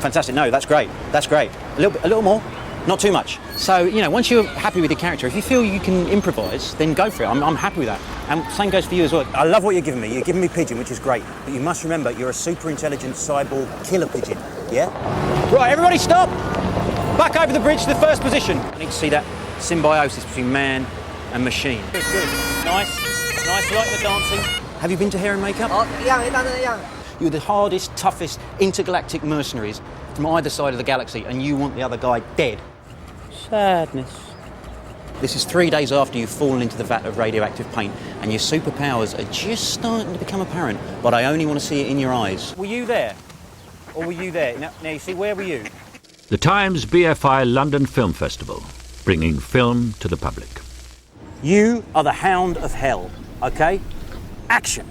Fantastic. No, that's great. That's great. A little more. Not too much. So, you know, once you're happy with your character, if you feel you can improvise, then go for it. I'm happy with that. And same goes for you as well. I love what you're giving me. You're giving me Pigeon, which is great. But you must remember, you're a super intelligent cyborg killer pigeon, yeah? Right, everybody stop! Back over the bridge to the first position. I need to see that symbiosis between man and machine. Good, good. Nice. Nice, you like the dancing? Have you been to hair and makeup? You're the hardest, toughest intergalactic mercenaries from either side of the galaxy, and you want the other guy dead. Sadness. This is 3 days after you've fallen into the vat of radioactive paint, and your superpowers are just starting to become apparent, but I only want to see it in your eyes. Were you there? Or were you there? Now you see, where were you? The Times BFI London Film Festival, bringing film to the public. You are the Hound of Hell, okay? Action!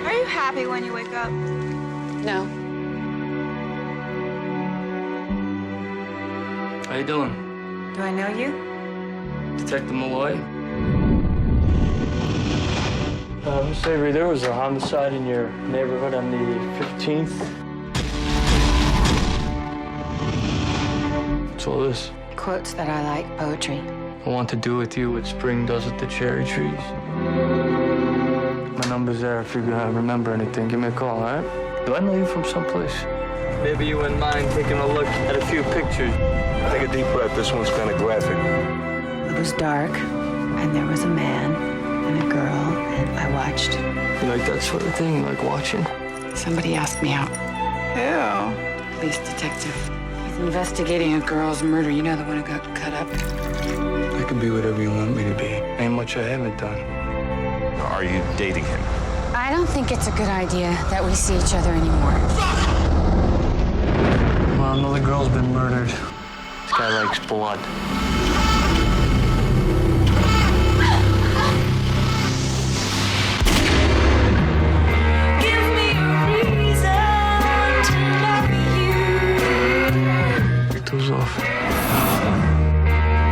Are you happy when you wake up? No. How you doing? Do I know you? Detective Malloy? Miss Avery, there was a homicide in your neighborhood on the 15th. What's all this? Quotes that I like, poetry. I want to do with you what spring does with the cherry trees. My number's there if you remember anything. Give me a call, all right? Do I know you from someplace? Maybe you wouldn't mind taking a look at a few pictures. Take a deep breath. This one's kind of graphic. It was dark, and there was a man and a girl, and I watched. You like that sort of thing? You like watching? Somebody asked me out. Who? Police detective. He's investigating a girl's murder. You know, the one who got cut up. I can be whatever you want me to be. Ain't much I haven't done. Are you dating him? I don't think it's a good idea that we see each other anymore. Well, another girl's been murdered. This guy likes blood. Give me a reason to love you. Get those off.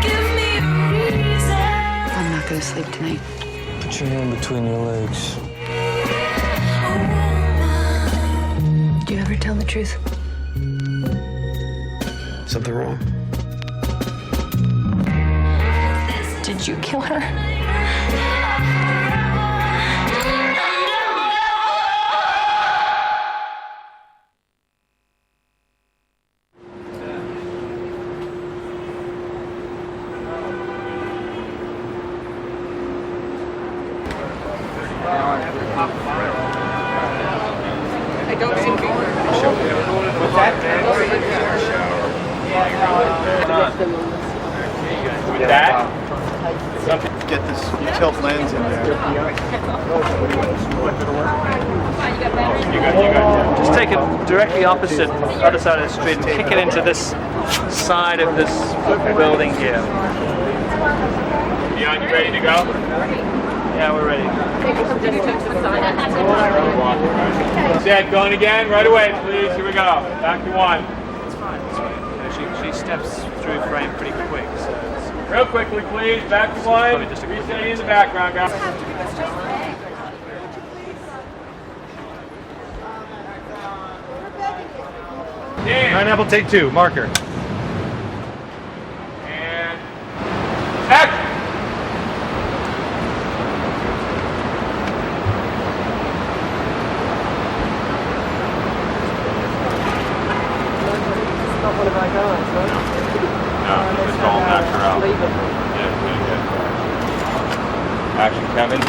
Give me a reason. I'm not gonna sleep tonight. Put your hand between your legs. Do you ever tell the truth? Something wrong? Did you kill her? I don't seem to be With that, get this tilt lens in there. Just take it directly opposite, other side of the street, and kick it into this side of this building here. Dion, you ready to go? Yeah, we're ready. Set, going again, right away, please. Here we go. Back to one. It's fine. She steps through frame pretty quick. So Real quickly, please. Back to one. Resetting in the background, guys. Pineapple, take two. Marker. And action. No, just all knock her out. Yeah, good. Action, Kevin.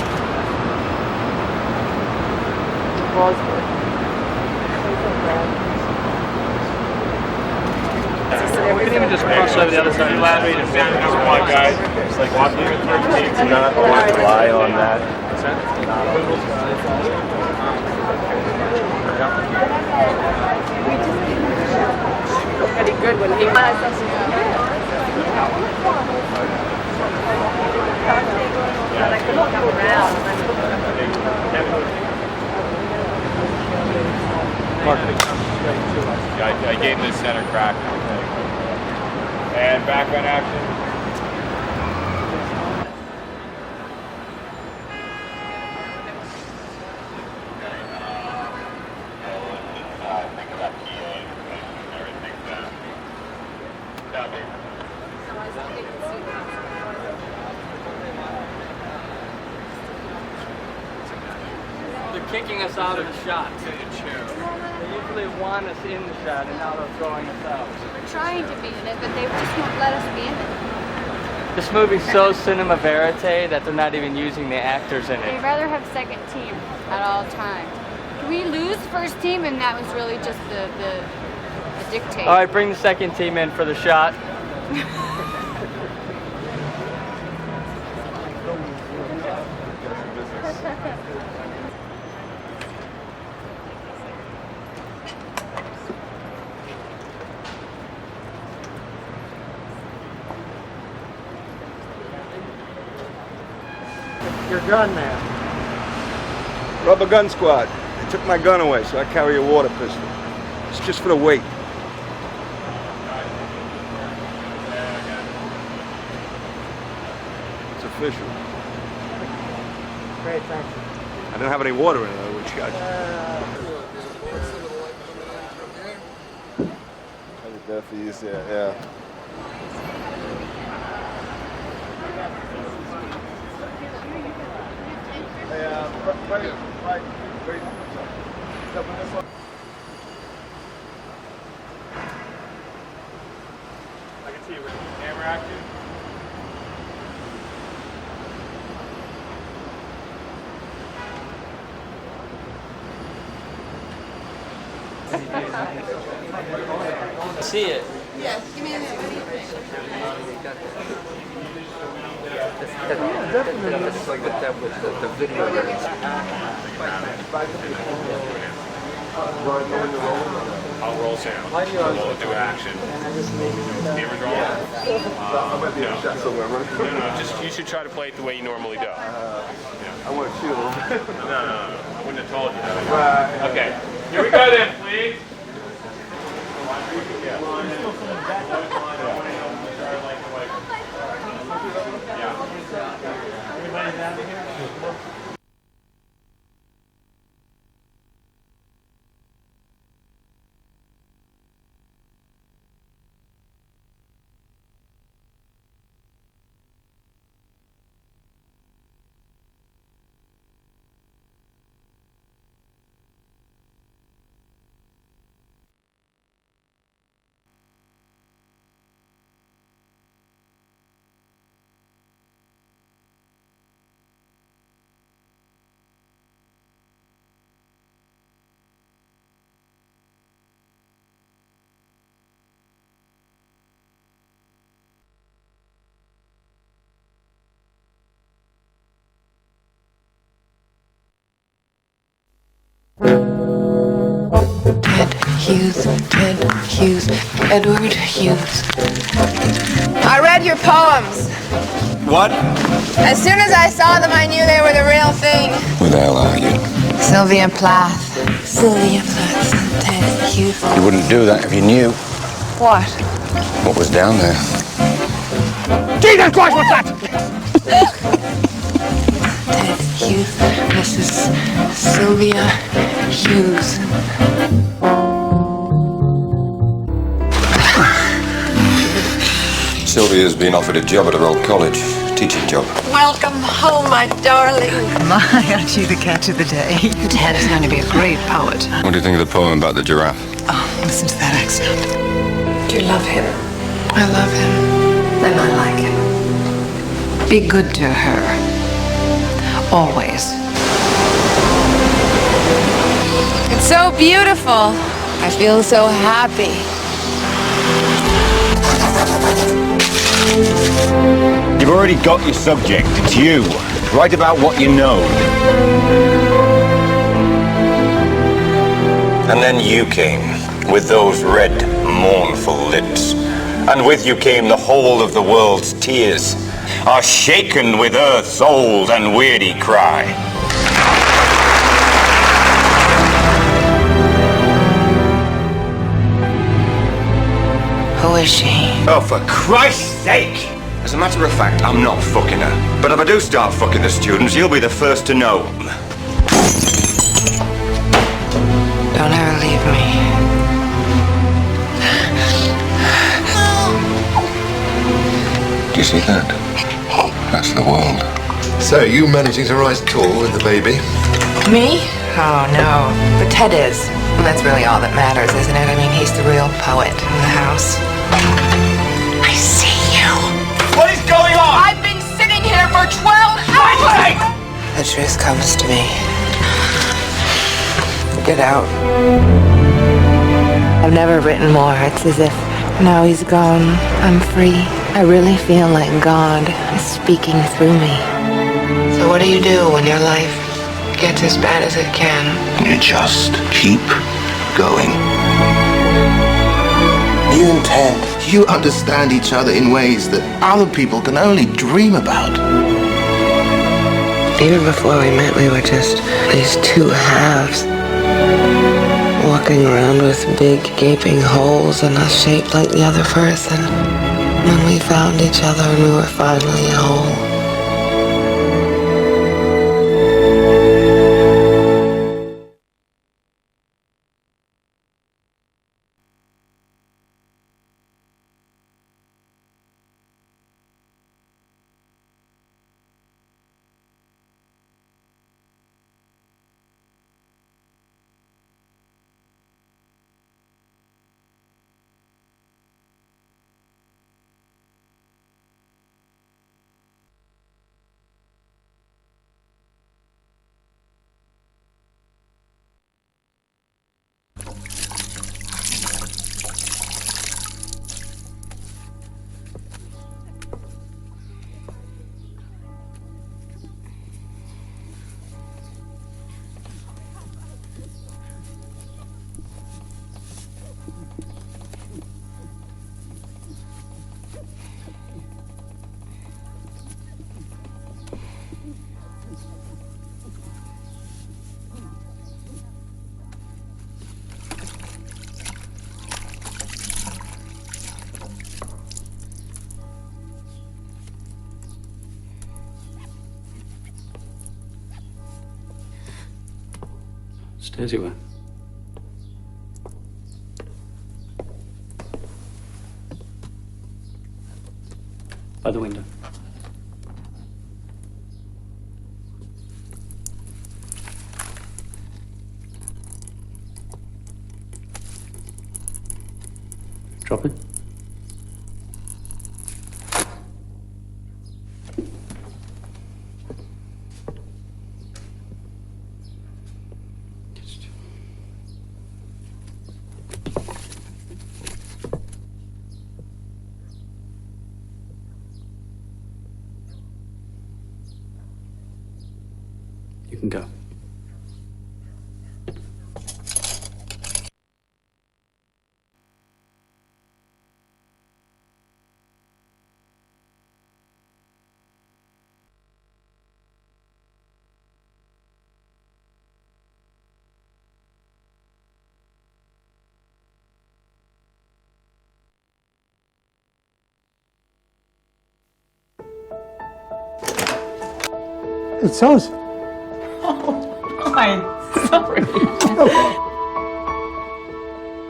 we can even just cross over the other side. Last read is number one, guys. It's like watching your 13. You're not going to rely on that. pretty good when he I gave him the center crack. And background action. They're kicking us out of the shot. They usually want us in the shot, and now they're throwing us out. We're trying to be in it, but they just won't let us be in it. This movie's so cinema verite that they're not even using the actors in They'd it. rather have second team at all times. We lose first team, and that was really just the dictate. All right, bring the second team in for the shot. Your gun, man. Rubber gun squad. They took my gun away, so I carry a water pistol. It's just for the weight. It's official. Great, thank you. I don't have any water in it, which got. I did that for you, yeah. I can see you with camera action. See it. Yes, give me a minute. I'll roll sound. We'll do action. Camera's rolling. No, just you should try to play it the way you normally do. I want to shoot him. No. I wouldn't have told you that. Okay. Here we go then, please. Ted Hughes, Edward Hughes. I read your poems. What? As soon as I saw them, I knew they were the real thing. Who the hell are you? Sylvia Plath. Sylvia Plath and Ted Hughes. You wouldn't do that if you knew What? what was down there. Jesus Christ, what's that? Ted Hughes, Mrs. Sylvia Hughes. Sylvia's been offered a job at her old college, teaching job. Welcome home, my darling. My, aren't you the catch of the day? Ted is going to be a great poet. What do you think of the poem about the giraffe? Oh, listen to that accent. Do you love him? I love him. Then I like him. Be good to her. Always. It's so beautiful. I feel so happy. You've already got your subject. It's you. Write about what you know. And then you came, with those red, mournful lips. And with you came the whole of the world's tears, are shaken with earth's old and weary cry. Who is she? Oh, for Christ's sake! As a matter of fact, I'm not fucking her. But if I do start fucking the students, you'll be the first to know. Don't ever leave me. Do you see that? That's the world. So, you managing to rise tall with the baby? Me? Oh, no. But Ted is. And that's really all that matters, isn't it? I mean, he's the real poet in the house. I see you. What is going on? I've been sitting here for 12 hours! The truth comes to me. Get out. I've never written more. It's as if now he's gone, I'm free. I really feel like God is speaking through me. So what do you do when your life gets as bad as it can? You just keep going. You and Ted, you understand each other in ways that other people can only dream about. Even before we met, we were just these two halves. Walking around with big gaping holes in us shaped like the other person. When we found each other and we were finally whole. Stay as you were. By the window. Drop it. You can go. It's us. Fine. Sorry.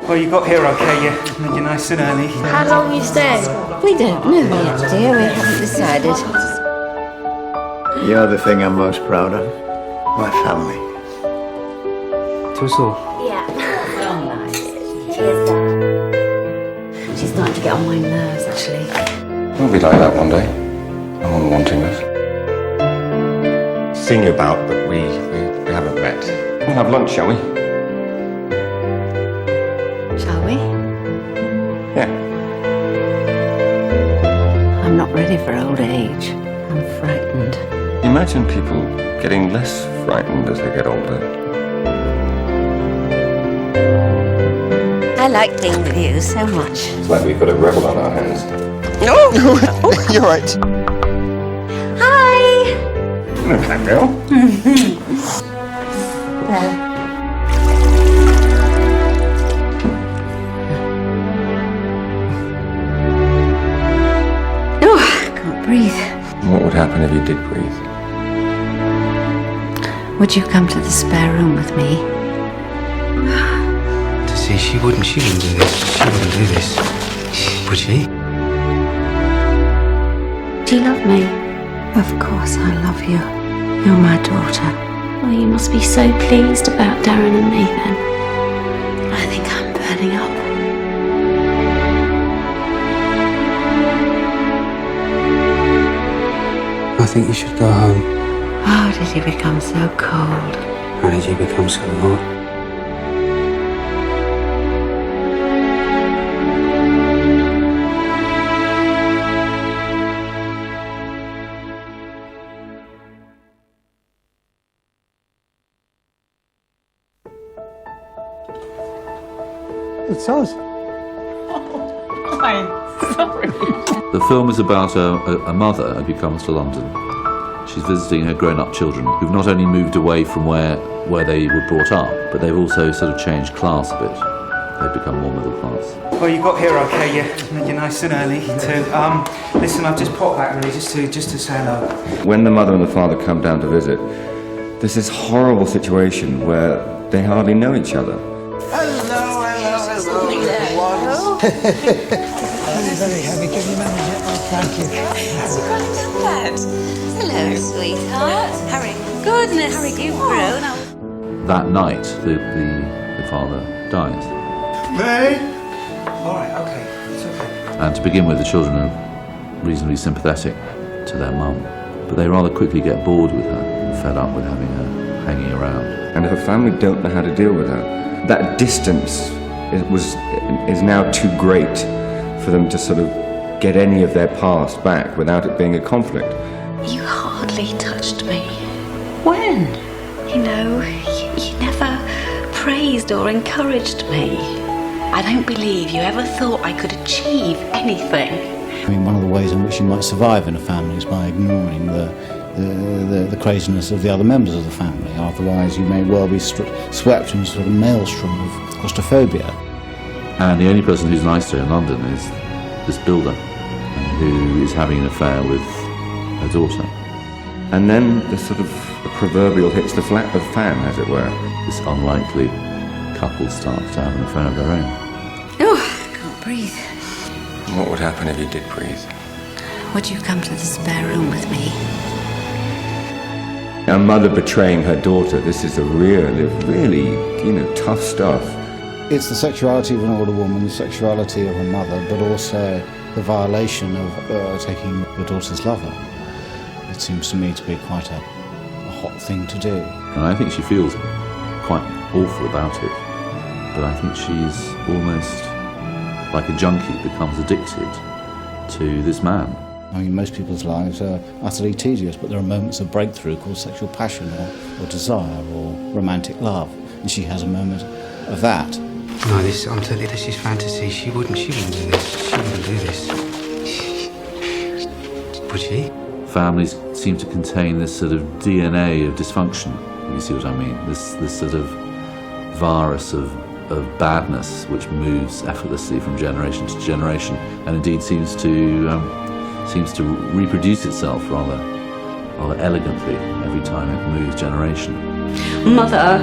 Well, you got here okay, you're nice and early. How long you staying? We don't know yet, dear. We haven't decided. You're the thing I'm most proud of. My family. To us all. Yeah. Oh, nice. Cheers, Dad. She's starting to get on my nerves, actually. We'll be like that one day. No one wanting us. Sing about that we haven't met. We'll have lunch, shall we? Shall we? Yeah. I'm not ready for old age. I'm frightened. Imagine people getting less frightened as they get older. I like being with you so much. It's like we've got a rebel on our hands. No! You're right. Hi! Hello, fat girl. Hello. breathe. What would happen if you did breathe? Would you come to the spare room with me? See, she wouldn't do this. She wouldn't do this. Would she? Do you love me? Of course I love you. You're my daughter. Well, you must be so pleased about Darren and me then. I think I'm burning up. I think you should go home. How did you become so cold? How did you become so hot? It's us. I'm sorry. The film is about a mother who comes to London. She's visiting her grown-up children who've not only moved away from where they were brought up, but they've also sort of changed class a bit. They've become more middle class. Well, you got here okay, you're nice and early too. Listen, I've just popped back really just to say hello. When the mother and the father come down to visit, there's this horrible situation where they hardly know each other. Hello, everyone. Very heavy. Give me a minute. Oh, thank you. Hello, sweetheart. Harry. Goodness, Harry, you've grown up. That night, the father dies. May? All right, okay. It's okay. And to begin with, the children are reasonably sympathetic to their mum, but they rather quickly get bored with her and fed up with having her hanging around. And her family don't know how to deal with her. That distance is now too great for them to sort of get any of their past back without it being a conflict. You hardly touched me. When? You know, you never praised or encouraged me. I don't believe you ever thought I could achieve anything. I mean, one of the ways in which you might survive in a family is by ignoring the craziness of the other members of the family. Otherwise, you may well be swept into sort of maelstrom of claustrophobia. And the only person who's nice to her in London is this builder who is having an affair with her daughter. And then the sort of proverbial hits the fan, as it were. This unlikely couple starts to have an affair of their own. Oh, I can't breathe. What would happen if you did breathe? Would you come to the spare room with me? A mother betraying her daughter, this is a really, tough stuff. It's the sexuality of an older woman, the sexuality of a mother, but also the violation of taking your daughter's lover. It seems to me to be quite a hot thing to do. And I think she feels quite awful about it, but I think she's almost like a junkie, becomes addicted to this man. I mean, most people's lives are utterly tedious, but there are moments of breakthrough called sexual passion or desire or romantic love, and she has a moment of that. No, I'm telling you, this is fantasy. She wouldn't do this. She wouldn't do this. Would she? Families seem to contain this sort of DNA of dysfunction, if you see what I mean. This sort of virus of badness which moves effortlessly from generation to generation, and indeed seems to reproduce itself rather elegantly every time it moves generation. Mother!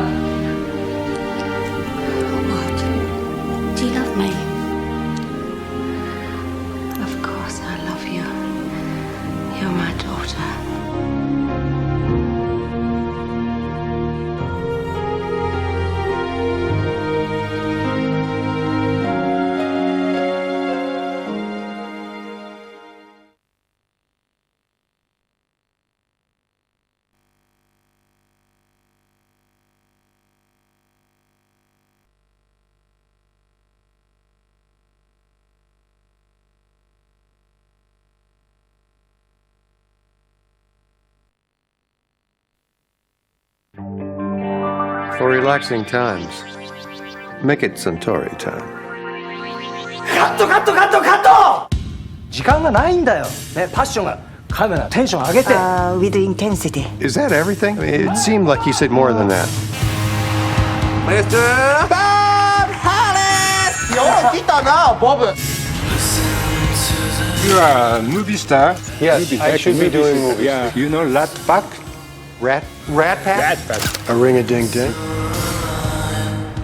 What? Do you love me? Of course I love you. You're my daughter. For relaxing times, make it Suntory time. カットカットカットカット時間がないんだよ。ね、パッションがカメラテンション上げて。with intensity. Is that everything? I mean, it seemed like you said more than that. Mr. Bob Hollis! よう来たな、ボブ。You are a movie star. Yes, I should be doing movies. Yeah. You know Rat Pack? Rat Pack? Rat Pack. A ring-a-ding-ding.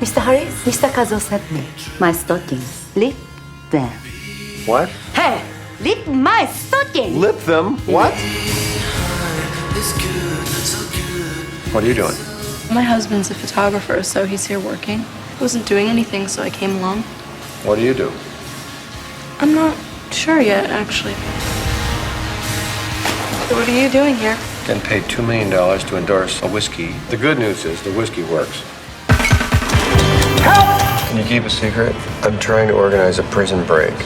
Mr. Harris, Mr. Kazo sent me my stockings. Lick them. What? Hey, lick my stockings. Lip them? What? What are you doing? My husband's a photographer, so he's here working. I wasn't doing anything, so I came along. What do you do? I'm not sure yet, actually. What are you doing here? Getting paid $2 million to endorse a whiskey. The good news is the whiskey works. Help! Can you keep a secret? I'm trying to organize a prison break.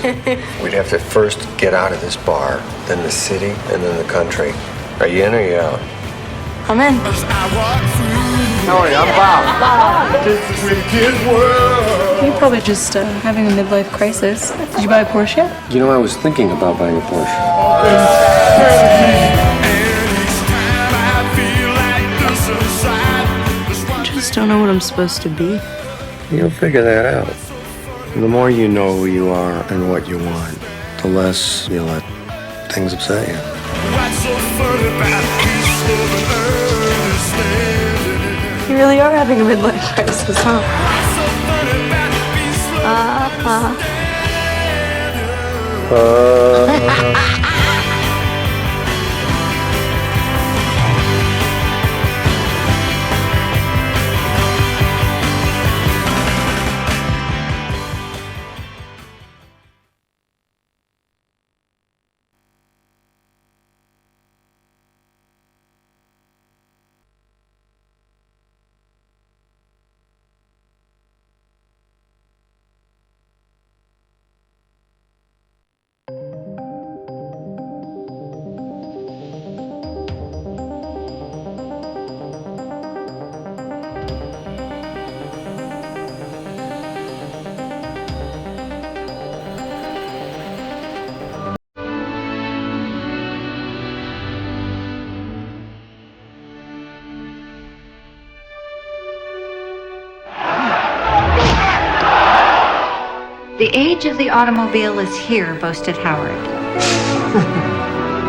We'd have to first get out of this bar, then the city, and then the country. Are you in or are you out? I'm in. How are you? I'm Bob. You're probably just having a midlife crisis. Did you buy a Porsche yet? You know, I was thinking about buying a Porsche. I just don't know what I'm supposed to be. You'll figure that out. The more you know who you are and what you want, the less you let things upset you. You really are having a midlife crisis, huh? The age of the automobile is here, boasted Howard.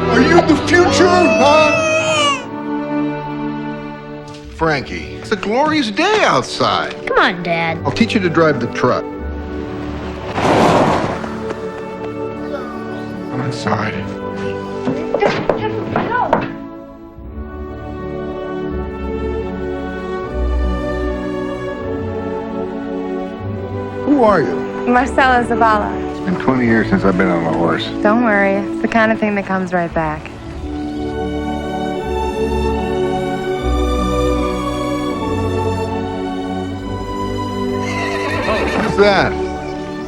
Are you the future, huh? Frankie, it's a glorious day outside. Come on, Dad. I'll teach you to drive the truck. I'm inside. Who are you? Marcella Zavala. It's been 20 years since I've been on a horse. Don't worry, it's the kind of thing that comes right back. Who's that?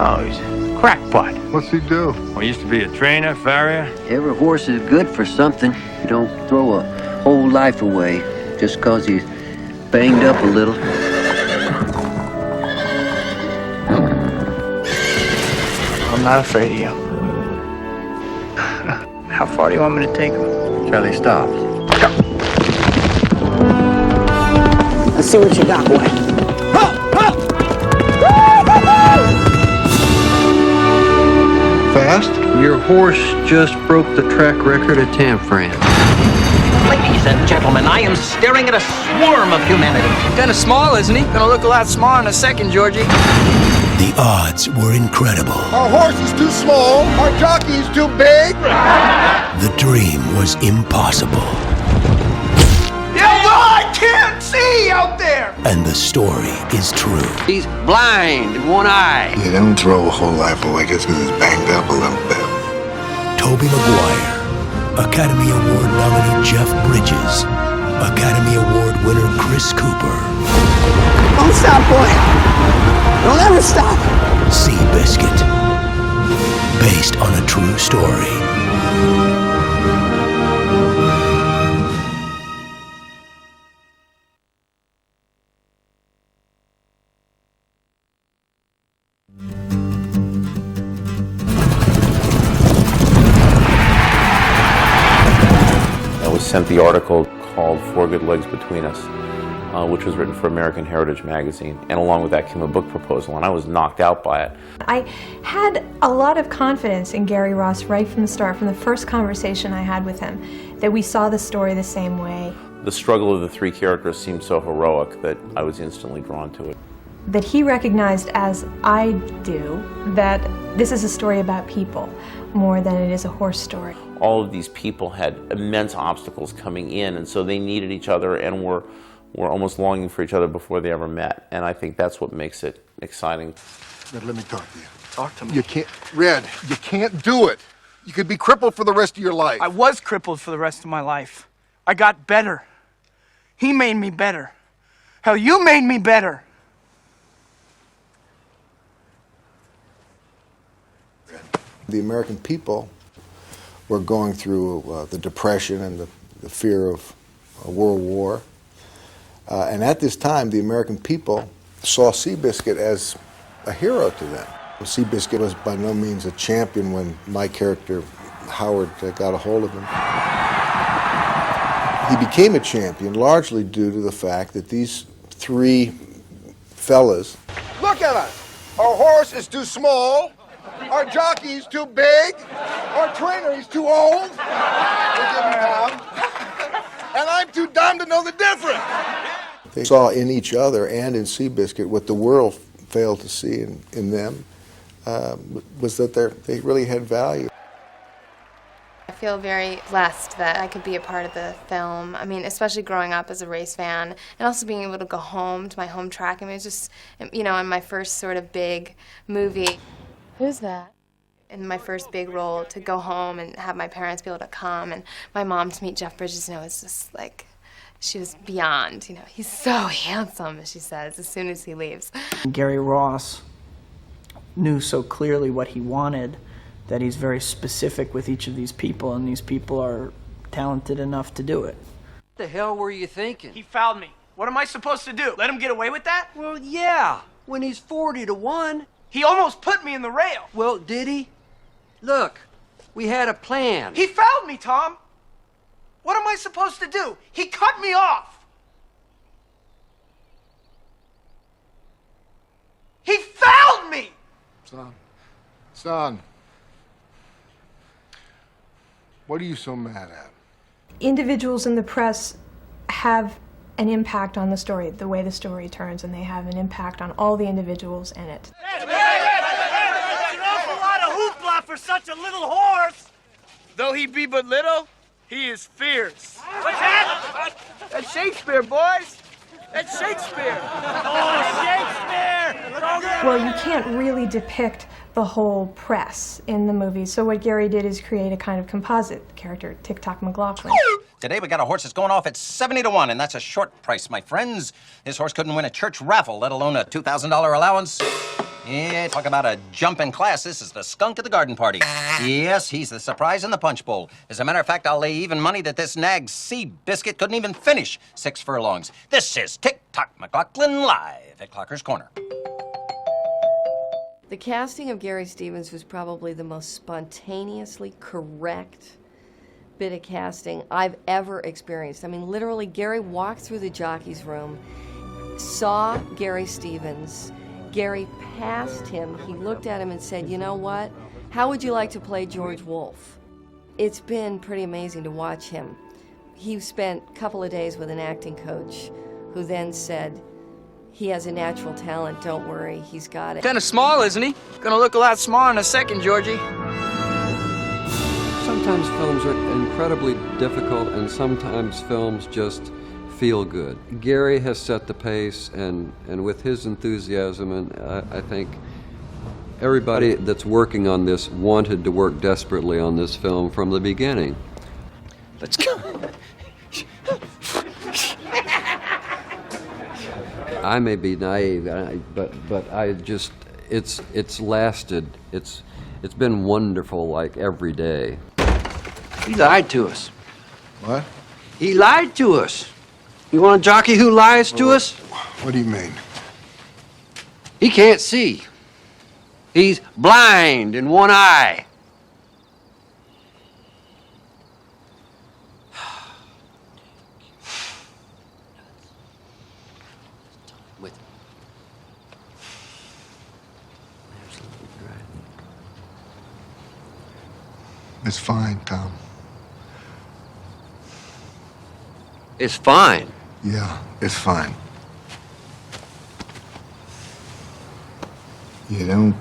Oh, he's a crackpot. What's he do? Well, he used to be a trainer, farrier. Every horse is good for something. You don't throw a whole life away just because he's banged up a little. I'm not afraid of you. How far do you want me to take him? Charlie, stop. Let's see what you got, boy. Fast? Your horse just broke the track record at Tam France. Ladies and gentlemen, I am staring at a swarm of humanity. Kind of small, isn't he? Gonna look a lot smaller in a second, Georgie. The odds were incredible. Our horse is too small. Our jockey is too big. The dream was impossible. I can't see out there! And the story is true. He's blind in one eye. Yeah, don't throw a whole life away just because it's banged up a little bit. Tobey Maguire, Academy Award nominee Jeff Bridges, Academy Award winner Chris Cooper. Don't stop, boy. Don't ever stop. Seabiscuit, based on a true story. We sent the article called 4 Good Legs Between Us. which was written for American Heritage magazine, and along with that came a book proposal, and I was knocked out by it. I had a lot of confidence in Gary Ross right from the start, from the first conversation I had with him, that we saw the story the same way. The struggle of the three characters seemed so heroic that I was instantly drawn to it. That he recognized, as I do, that this is a story about people more than it is a horse story. All of these people had immense obstacles coming in, and so they needed each other and were almost longing for each other before they ever met. And I think that's what makes it exciting. Red, let me talk to you. Talk to me. You can't, Red, you can't do it. You could be crippled for the rest of your life. I was crippled for the rest of my life. I got better. He made me better. Hell, you made me better. The American people were going through the Depression and the fear of a world war. And at this time, the American people saw Seabiscuit as a hero to them. Seabiscuit was by no means a champion when my character, Howard, got a hold of him. He became a champion largely due to the fact that these three fellas... Look at us. Our horse is too small. Our jockey is too big. Our trainer is too old. Forgive me, Tom. And I'm too dumb to know the difference. They saw in each other and in Seabiscuit what the world failed to see in them, was that they really had value. I feel very blessed that I could be a part of the film. I mean, especially growing up as a race fan and also being able to go home to my home track. I mean, it's just, you know, in my first sort of big movie. Who's that? In my first big role, to go home and have my parents be able to come and my mom to meet Jeff Bridges, you know, it's just like, she was beyond, you know, he's so handsome, she says, as soon as he leaves. Gary Ross knew so clearly what he wanted that he's very specific with each of these people, and these people are talented enough to do it. What the hell were you thinking? He fouled me. What am I supposed to do? Let him get away with that? Well, yeah, when he's 40-1. He almost put me in the rail. Well, did he? Look, we had a plan. He fouled me, Tom. What am I supposed to do? He cut me off. He fouled me! Son, what are you so mad at? Individuals in the press have an impact on the story, the way the story turns, and they have an impact on all the individuals in it. That's an awful lot of hoopla for such a little horse! Though he be but little, he is fierce. What's that? That's Shakespeare, boys. That's Shakespeare. Oh, Shakespeare! Well, you can't really depict the whole press in the movie, so what Gary did is create a kind of composite character, Tick-Tock McLaughlin. Today we got a horse that's going off at 70-1, and that's a short price, my friends. This horse couldn't win a church raffle, let alone a $2,000 allowance. Yeah, talk about a jump in class. This is the skunk at the garden party. Yes, he's the surprise in the punch bowl. As a matter of fact, I'll lay even money that this nag Seabiscuit couldn't even finish 6 furlongs. This is Tick-Tock McLaughlin live at Clocker's Corner. The casting of Gary Stevens was probably the most spontaneously correct bit of casting I've ever experienced. I mean, literally, Gary walked through the jockey's room, saw Gary Stevens. Gary passed him. He looked at him and said, "You know what? How would you like to play George Wolfe?" It's been pretty amazing to watch him. He spent a couple of days with an acting coach who then said, "He has a natural talent, don't worry, he's got it." Kind of small, isn't he? Gonna look a lot smaller in a second, Georgie. Sometimes films are incredibly difficult, and sometimes films just feel good. Gary has set the pace, and with his enthusiasm, and I think everybody that's working on this wanted to work desperately on this film from the beginning. Let's go. I may be naive, but I just it's lasted. It's been wonderful, like every day. He lied to us. What? He lied to us. You want a jockey who lies to us? What do you mean? He can't see. He's blind in one eye. It's fine, Tom. It's fine. Yeah, it's fine. You don't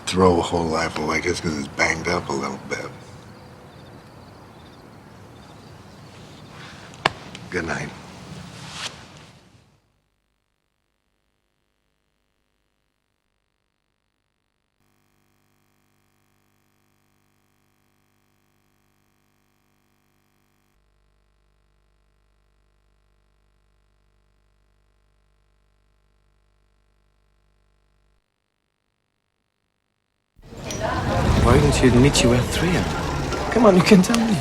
throw a whole life away just because it's banged up a little bit. Good night. Why don't you admit you were thrilled? Come on, you can tell me.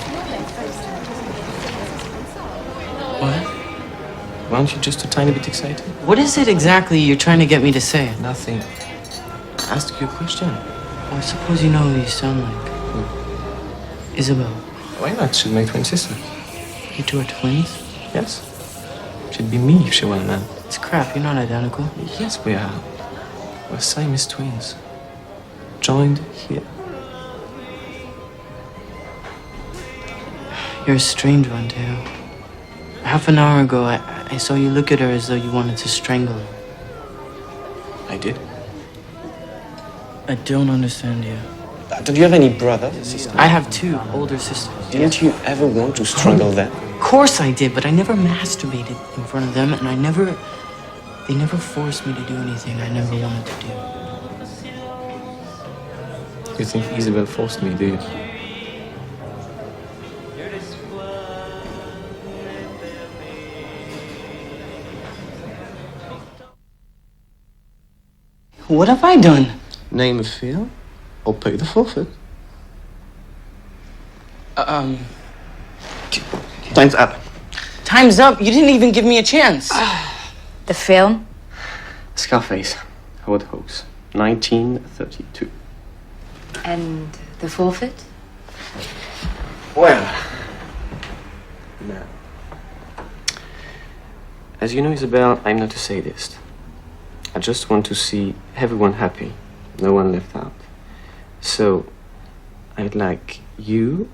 What? Weren't you just a tiny bit excited? What is it exactly you're trying to get me to say? Nothing. Ask you a question. I suppose you know who you sound like. Isabel. Why not? She's my twin sister. You two are twins? Yes. She'd be me if she were a man. It's crap, you're not identical. Yes, we are. We're Siamese twins. Joined here. You're a strange one, too. Half an hour ago, I saw you look at her as though you wanted to strangle her. I did. I don't understand you. Don't you have any brothers or sisters? I have two older sisters. Didn't you ever want to strangle them? Of course I did, but I never masturbated in front of them, and they never forced me to do anything I never wanted to do. You think Isabel forced me, do you? What have I done? Name a film or pay the forfeit. Time's up. Time's up. You didn't even give me a chance. The film? Scarface, Howard Hawks, 1932. And the forfeit? Well, now, as you know, Isabel, I'm not a sadist. I just want to see everyone happy, no one left out. So, I'd like you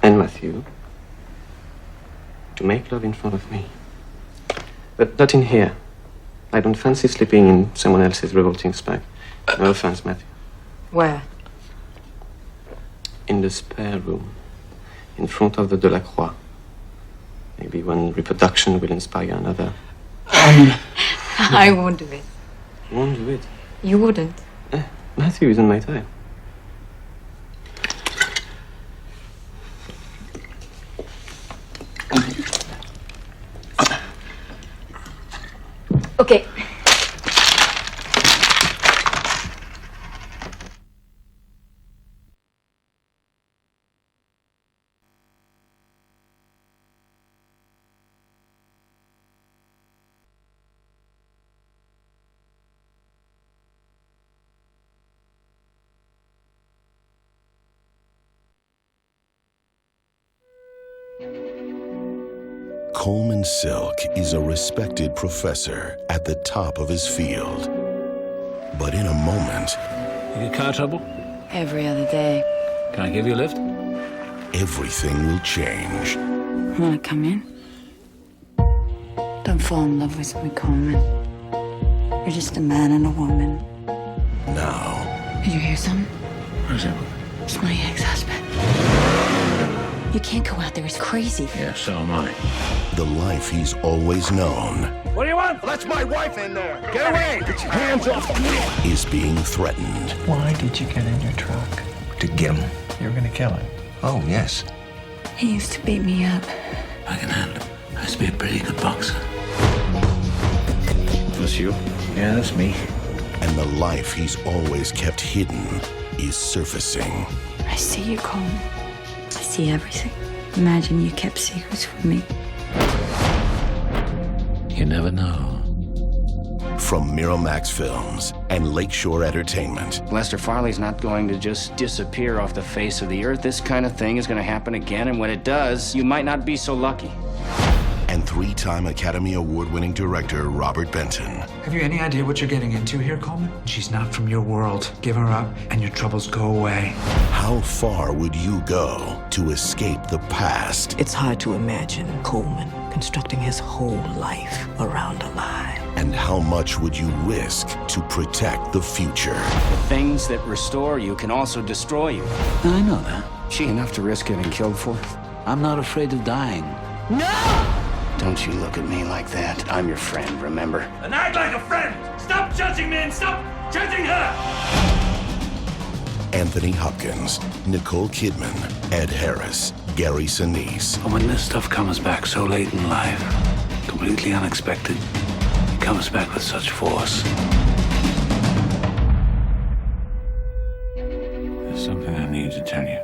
and Matthew to make love in front of me. But not in here. I don't fancy sleeping in someone else's revolting spec. No offense, Matthew. Where? In the spare room, in front of the Delacroix. Maybe one reproduction will inspire another. I won't do it. You won't do it. You wouldn't. Matthew isn't my type. Okay. Coleman Silk is a respected professor at the top of his field. But in a moment, You get car trouble? Every other day. Can I give you a lift? everything will change. Wanna come in? Don't fall in love with me, Coleman. You're just a man and a woman. Now, Did you hear something? What is it? It's my ex-husband. You can't go out there. It's crazy. Yeah, so am I. the life he's always known What do you want? That's my wife in there. Get away! Get your hands off me! is being threatened. Why did you get in your truck? To get him. You were gonna kill him. Oh, yes. He used to beat me up. I can handle him. I used to be a pretty good boxer. That's you? Yeah, that's me. And the life he's always kept hidden is surfacing. I see you, Coleman. I see everything. Imagine you kept secrets from me. You never know. From Miramax Films and Lakeshore Entertainment, Lester Farley's not going to just disappear off the face of the earth. This kind of thing is going to happen again, and when it does, you might not be so lucky. and and 3-time Academy Award-winning director Robert Benton. Have you any idea what you're getting into here, Coleman? She's not from your world. Give her up, and your troubles go away. How far would you go to escape the past? It's hard to imagine Coleman constructing his whole life around a lie. And how much would you risk to protect the future? The things that restore you can also destroy you. I know that. She enough to risk getting killed for? I'm not afraid of dying. No! Don't you look at me like that. I'm your friend, remember? And act like a friend! Stop judging me and stop judging her! Anthony Hopkins, Nicole Kidman, Ed Harris, Gary Sinise. And when this stuff comes back so late in life, completely unexpected, it comes back with such force. There's something I need to tell you.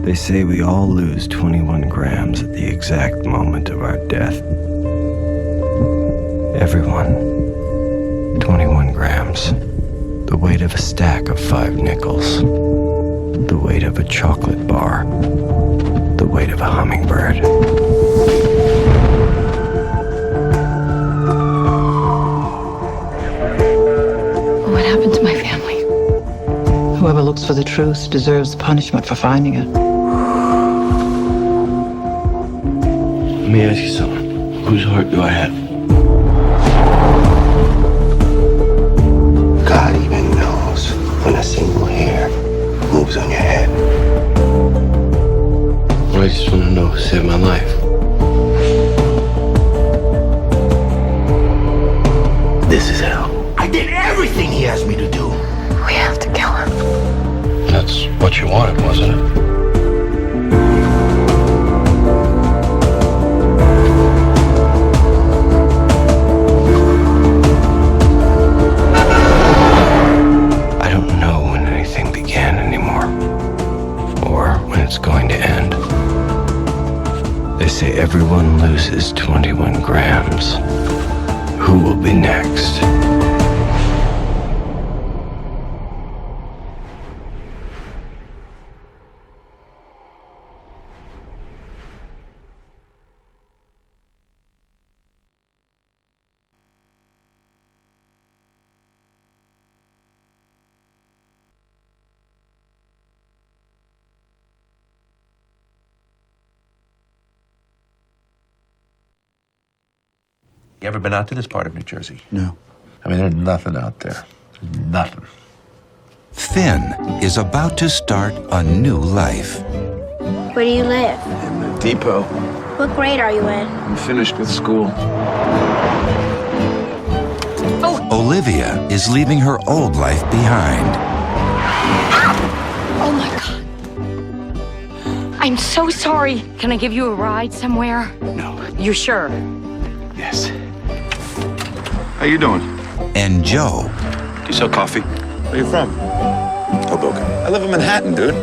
They say we all lose 21 grams at the exact moment of our death. Everyone. 21 grams. The weight of a stack of 5 nickels. The weight of a chocolate bar. The weight of a hummingbird. What happened to my family? Whoever looks for the truth deserves punishment for finding it. Let me ask you something. Whose heart do I have? God even knows when a single hair moves on your head. Well, I just want to know who saved my life. This is hell. I did everything he asked me to do. We have to kill him. That's what you wanted, wasn't it? I don't know when anything began anymore, or when it's going to end. They say everyone loses 21 grams. Who will be next? You ever been out to this part of New Jersey? No. I mean, there's nothing out there. There's nothing. Finn is about to start a new life. Where do you live? In the depot. What grade are you in? I'm finished with school. Olivia is leaving her old life behind. Oh my God. I'm so sorry. Can I give you a ride somewhere? No. You sure? Yes. How you doing? And Joe. Do you sell coffee? Where you from? Hoboken. I live in Manhattan, dude.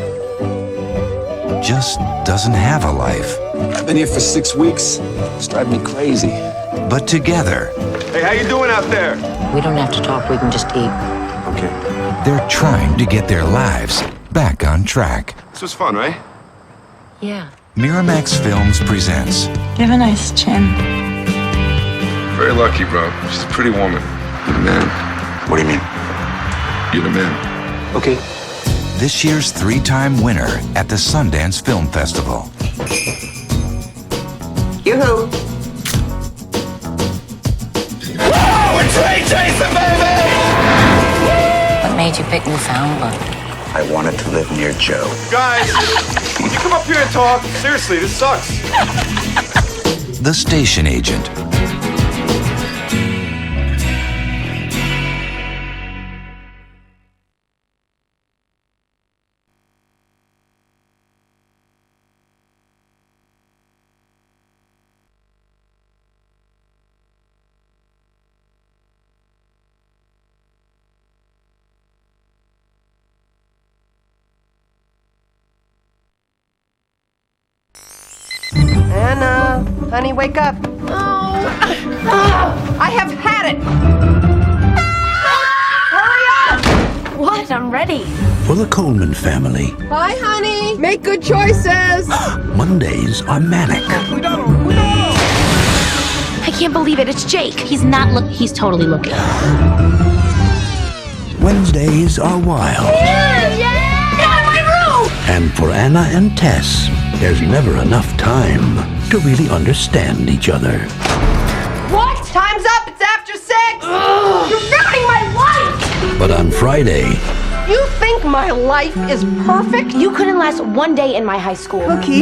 Just doesn't have a life. I've been here for 6 weeks. It's driving me crazy. But together, Hey, how you doing out there? We don't have to talk, we can just eat. Okay. they're trying to get their lives back on track. This was fun, right? Yeah. Miramax Films presents You have a nice chin. Very lucky, bro. She's a pretty woman. You're the man. What do you mean? You're the man. Okay. This year's 3-time winner at the Sundance Film Festival. Yoo-hoo. Whoa, we're train chasing, baby! What made you pick Newfoundland? I wanted to live near Joe. Guys, can you come up here and talk? Seriously, this sucks. The Station Agent. Anna, honey, wake up. Oh. I have had it. Hurry up! What? I'm ready. For the Coleman family, Bye, honey. Make good choices. Mondays are manic. I can't believe it. It's Jake. He's totally looking. Wednesdays are wild. Yeah! My room! And for Anna and Tess, there's never enough time to really understand each other. What? Time's up. It's after 6. You're ruining my life. But on Friday, You think my life is perfect? You couldn't last one day in my high school. Cookie.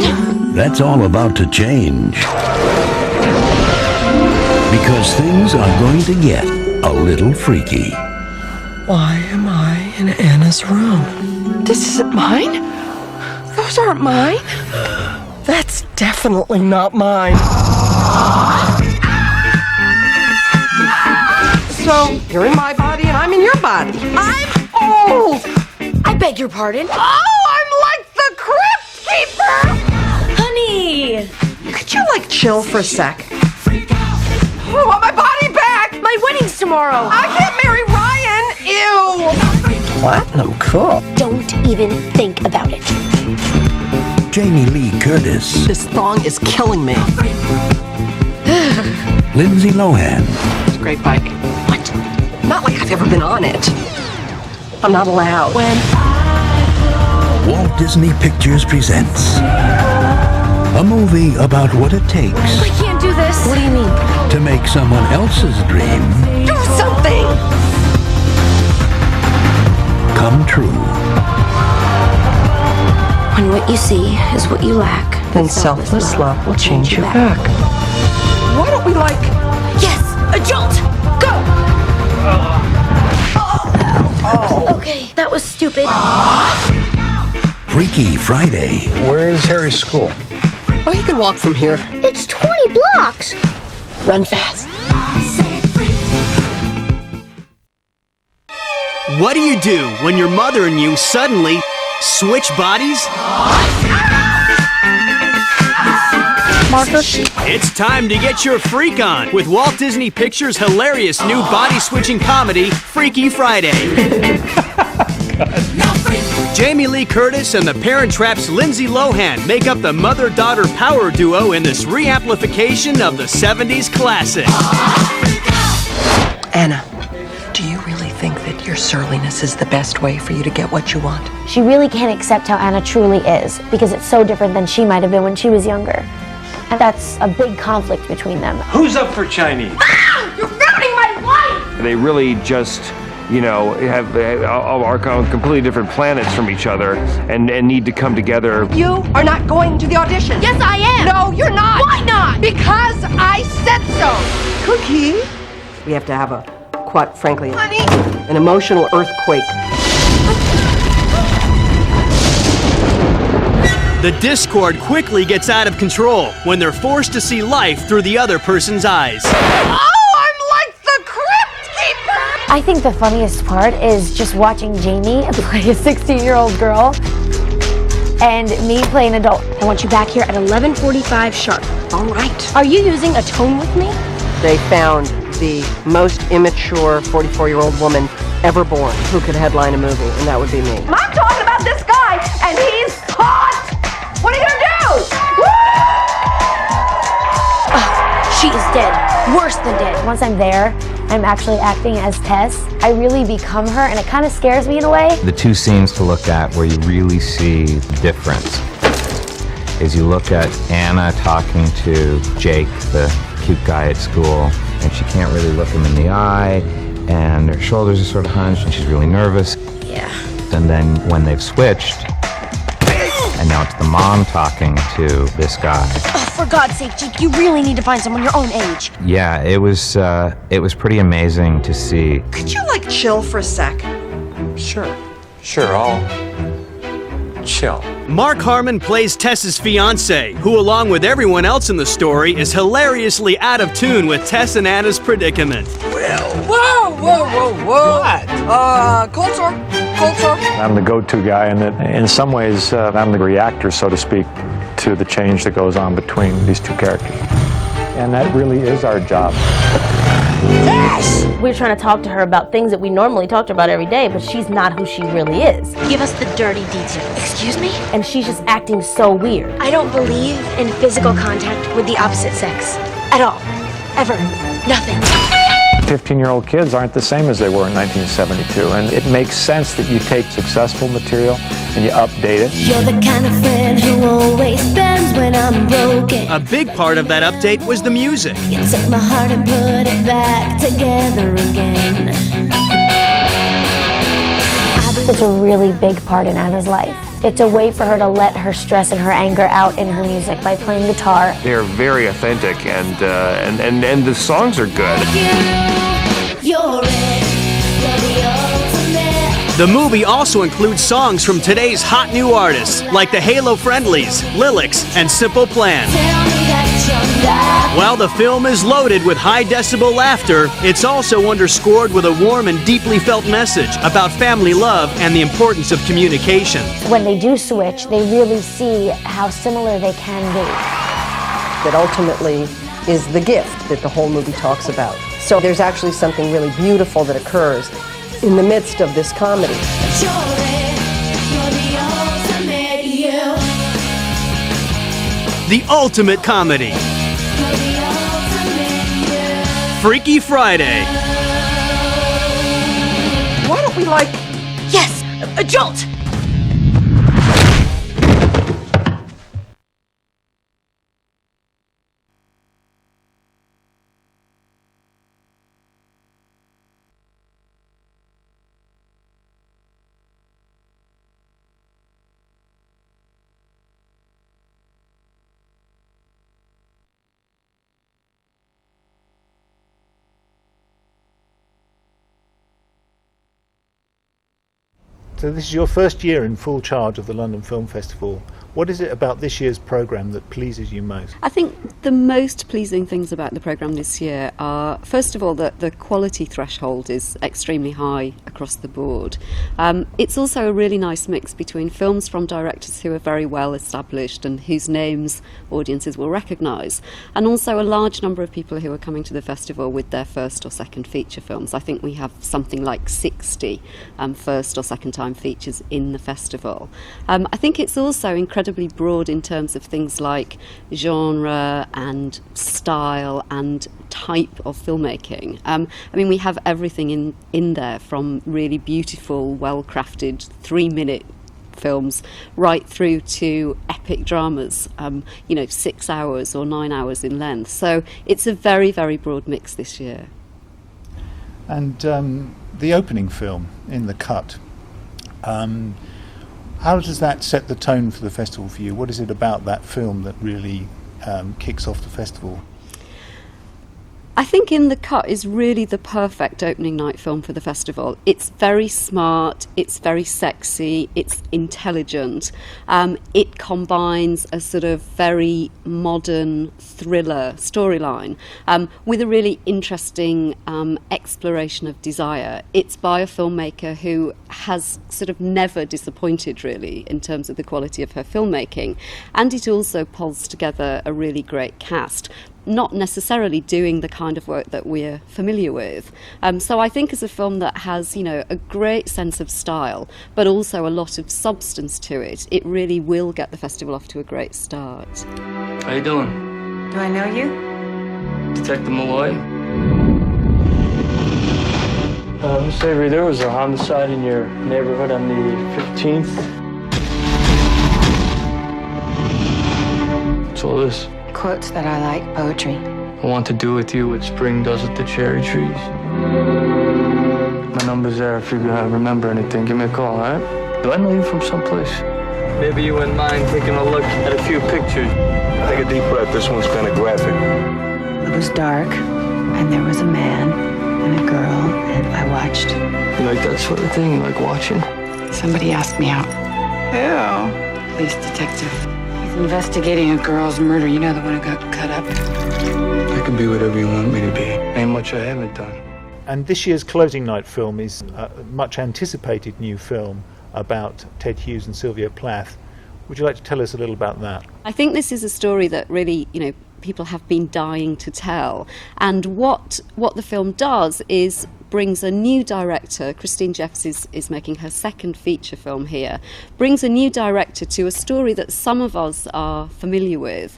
that's all about to change. Because things are going to get a little freaky. Why am I in Anna's room? This isn't mine. Those aren't mine. That's definitely not mine. So, you're in my body and I'm in your body. I'm old! I beg your pardon? Oh, I'm like the Crypt Keeper! Honey! Could you, chill for a sec? I want my body back! My wedding's tomorrow! I can't marry Ryan! Ew! Platinum, cool. Don't even think about it. Jamie Lee Curtis, This thong is killing me. Lindsay Lohan, It's a great bike. What? Not like I've ever been on it. I'm not allowed. Walt Disney Pictures presents a movie about what it takes I can't do this. What do you mean? to make someone else's dream Do something! come true. When what you see is what you lack, Then selfless love will change your back. Why don't we Yes! A jolt! Go! Okay, that was stupid. Freaky Friday. Where is Harry's school? Oh, you can walk from here. It's 20 blocks. Run fast. What do you do when your mother and you suddenly switch bodies? Marker. It's time to get your freak on with Walt Disney Pictures' hilarious new body-switching comedy, Freaky Friday. Jamie Lee Curtis and the Parent Trap's Lindsay Lohan make up the mother-daughter power duo in this reamplification of the 70s classic. Anna, do you really think that your surliness is the best way for you to get what you want? She really can't accept how Anna truly is because it's so different than she might have been when she was younger. And that's a big conflict between them. Who's up for Chinese? You're ruining my life! They really just, are on completely different planets from each other and need to come together. You are not going to the audition. Yes, I am! No, you're not. Why not? Because I said so. Cookie. We have to have quite frankly, honey, an emotional earthquake. The discord quickly gets out of control when they're forced to see life through the other person's eyes. Oh, I'm like the Crypt Keeper! I think the funniest part is just watching Jamie play a 16-year-old girl and me play an adult. I want you back here at 11:45 sharp. All right. Are you using a tone with me? They found the most immature 44-year-old woman ever born who could headline a movie, and that would be me. I'm talking about this guy, and he's hot! What are you gonna do? She is dead. Worse than dead. Once I'm there, I'm actually acting as Tess. I really become her, and it kind of scares me in a way. The two scenes to look at where you really see the difference is you look at Anna talking to Jake, the cute guy at school, and she can't really look him in the eye, and her shoulders are sort of hunched, and she's really nervous. Yeah. And then when they've switched, and now it's the mom talking to this guy. Oh, for God's sake, Jake, you really need to find someone your own age. Yeah, it was pretty amazing to see. Could you, chill for a sec? Sure, I'll chill. Mark Harmon plays Tess's fiancé, who along with everyone else in the story is hilariously out of tune with Tess and Anna's predicament. Whoa! What? Cold sore. I'm the go-to guy, and in some ways, I'm the reactor, so to speak, to the change that goes on between these two characters. And that really is our job. We're trying to talk to her about things that we normally talk to her about every day, but she's not who she really is. Give us the dirty details. Excuse me? And she's just acting so weird. I don't believe in physical contact with the opposite sex. At all. Ever. Nothing. 15-year-old kids aren't the same as they were in 1972, and it makes sense that you take successful material and you update it. You're the kind of friend who always bends when I'm broken. A big part of that update was the music. You took my heart and put it back together again. It's a really big part in Anna's life. It's a way for her to let her stress and her anger out in her music by playing guitar. They're very authentic, and the songs are good. You're the ultimate. The movie also includes songs from today's hot new artists, like the Halo Friendlies, Lilix, and Simple Plan. While the film is loaded with high-decibel laughter, it's also underscored with a warm and deeply felt message about family love and the importance of communication. When they do switch, they really see how similar they can be. That ultimately is the gift that the whole movie talks about. So there's actually something really beautiful that occurs in the midst of this comedy. The ultimate comedy. Freaky Friday. Why don't we Yes! A jolt! So this is your first year in full charge of the London Film Festival. What is it about this year's programme that pleases you most? I think the most pleasing things about the programme this year are, first of all, that the quality threshold is extremely high across the board. It's also a really nice mix between films from directors who are very well established and whose names audiences will recognise, and also a large number of people who are coming to the festival with their first or second feature films. I think we have something like 60 first or second time features in the festival. I think it's also incredibly broad in terms of things like genre and style and type of filmmaking. I mean, we have everything in there, from really beautiful, well-crafted 3-minute films right through to epic dramas, 6 hours or 9 hours in length. So it's a very, very broad mix this year. And the opening film, In the Cut, how does that set the tone for the festival for you? What is it about that film that really kicks off the festival? I think In the Cut is really the perfect opening night film for the festival. It's very smart, it's very sexy, it's intelligent. It combines a sort of very modern thriller storyline with a really interesting exploration of desire. It's by a filmmaker who has sort of never disappointed, really, in terms of the quality of her filmmaking. And it also pulls together a really great cast, not necessarily doing the kind of work that we're familiar with. So I think as a film that has, a great sense of style, but also a lot of substance to it, it really will get the festival off to a great start. How you doing? Do I know you? Detective Malloy? Miss Avery, there was a homicide in your neighborhood on the 15th. What's all this? Quotes that I like, poetry. I want to do with you what spring does with the cherry trees. My number's there. If you remember anything, give me a call, all right? Do I know you from someplace? Maybe you wouldn't mind taking a look at a few pictures. Take a deep breath. This one's kind of graphic. It was dark, and there was a man and a girl, and I watched. You like that sort of thing? You like watching? Somebody asked me out. Who? Police detective. He's investigating a girl's murder. You know, the one who got cut up. I can be whatever you want me to be. Ain't much I haven't done. And this year's closing night film is a much anticipated new film about Ted Hughes and Sylvia Plath. Would you like to tell us a little about that? I think this is a story that really, people have been dying to tell. And what the film does is brings a new director. Christine Jeffs is making her second feature film here. Brings a new director to a story that some of us are familiar with.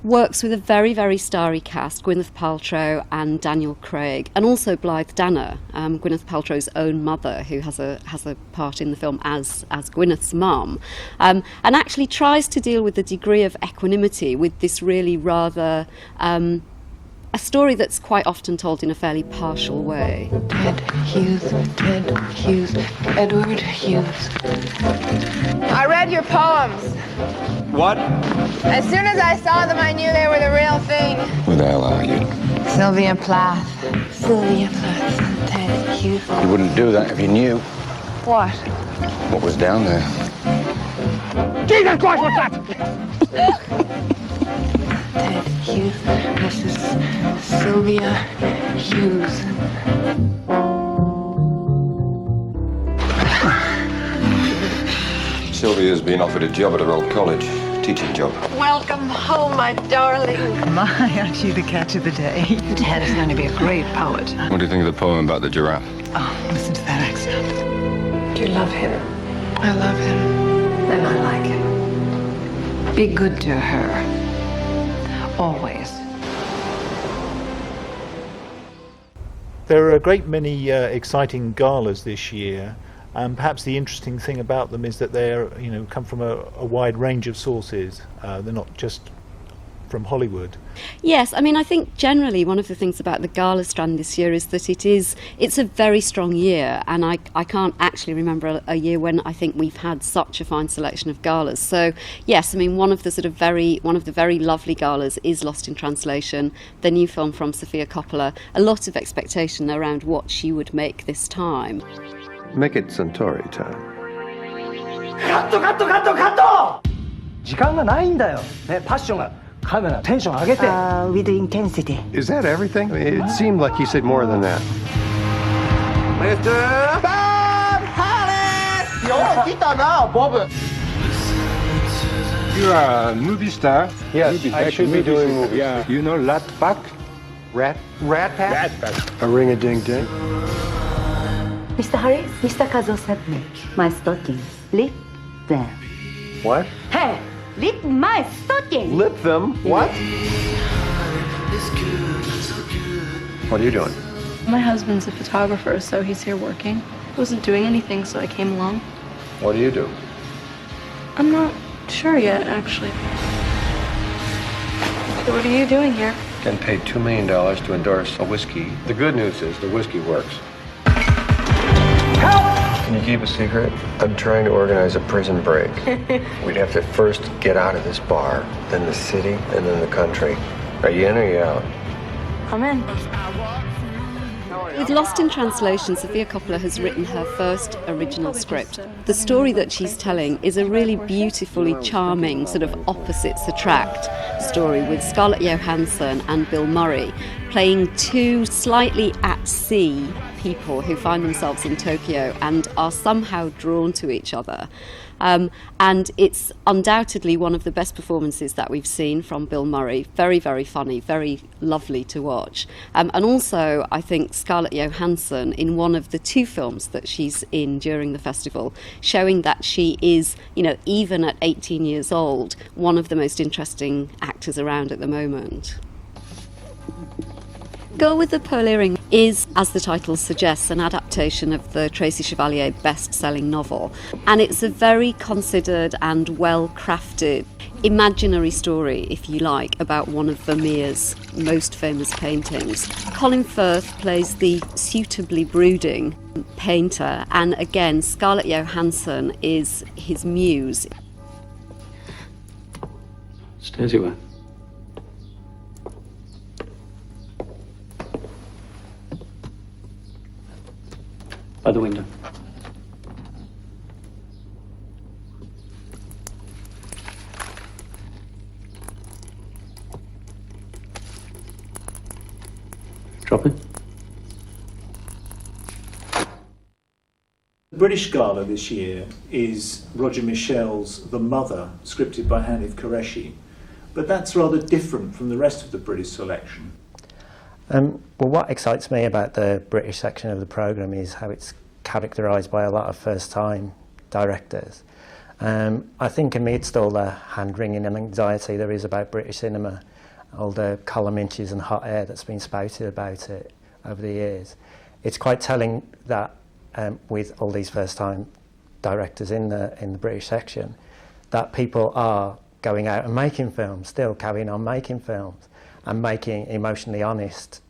Works with a very, very starry cast, Gwyneth Paltrow and Daniel Craig, and also Blythe Danner, Gwyneth Paltrow's own mother, who has a part in the film as Gwyneth's mum, and actually tries to deal with the degree of equanimity with this really rather a story that's quite often told in a fairly partial way. Ted Hughes, Edward Hughes. I read your poems. What? As soon as I saw them, I knew they were the real thing. Who the hell are you? Sylvia Plath. Sylvia Plath, Ted Hughes. You wouldn't do that if you knew What? what was down there. Jesus Christ, what's that? Ted Hughes, Mrs. Sylvia Hughes. Sylvia's been offered a job at her old college, teaching job. Welcome home, my darling. My, aren't you the catch of the day? Ted is going to be a great poet. What do you think of the poem about the giraffe? Oh, listen to that accent. Do you love him? I love him. Then I like him. Be good to her. Always. There are a great many exciting galas this year, and perhaps the interesting thing about them is that they're, come from a wide range of sources. They're not just from Hollywood. Yes, I think generally one of the things about the gala strand this year is that it's a very strong year, and I can't actually remember a year when I think we've had such a fine selection of galas. So yes, one of the very lovely galas is Lost in Translation, the new film from Sofia Coppola. A lot of expectation around what she would make this time. Make it Centauri time. カットカットカットカット時間がないんだよ。ね、パッションがカメラテンション上げて。With intensity. Is that everything? It seemed like he said more than that. Mr. Bob Hollis! よう来たな、ボブ。 You're a movie star. Yes, I should be doing movies. Yeah. You know Rat Pack? Rat Pack? Rat Pack. A ring-a-ding-ding. Mr. Harris, Mr. Kazo sent me my stockings. Lip them. What? Hey, lip my stockings. Lip them? What? What are you doing? My husband's a photographer, so he's here working. I wasn't doing anything, so I came along. What do you do? I'm not sure yet, actually. So what are you doing here? Getting paid $2 million to endorse a whiskey. The good news is the whiskey works. Can you keep a secret? I'm trying to organize a prison break. We'd have to first get out of this bar, then the city, and then the country. Are you in or are you out? I'm in. With Lost in Translation, Sofia Coppola has written her first original script. The story that she's telling is a really beautifully charming, sort of opposites attract story with Scarlett Johansson and Bill Murray playing two slightly at sea people who find themselves in Tokyo and are somehow drawn to each other. And it's undoubtedly one of the best performances that we've seen from Bill Murray. Very, very funny, very lovely to watch. And also, I think Scarlett Johansson in one of the two films that she's in during the festival, showing that she is, even at 18 years old, one of the most interesting actors around at the moment. Girl with the Pearl Earring is, as the title suggests, an adaptation of the Tracy Chevalier best-selling novel. And it's a very considered and well-crafted imaginary story, if you like, about one of Vermeer's most famous paintings. Colin Firth plays the suitably brooding painter, and again, Scarlett Johansson is his muse. Stay as you were. By the window. Drop it. British Gala this year is Roger Michel's The Mother, scripted by Hanif Qureshi, but that's rather different from the rest of the British selection. Well, what excites me about the British section of the programme is how it's characterised by a lot of first-time directors. I think amidst all the hand-wringing and anxiety there is about British cinema, all the column inches and hot air that's been spouted about it over the years, it's quite telling that with all these first-time directors in the British section, that people are going out and making films, still carrying on making films, and making emotionally honest,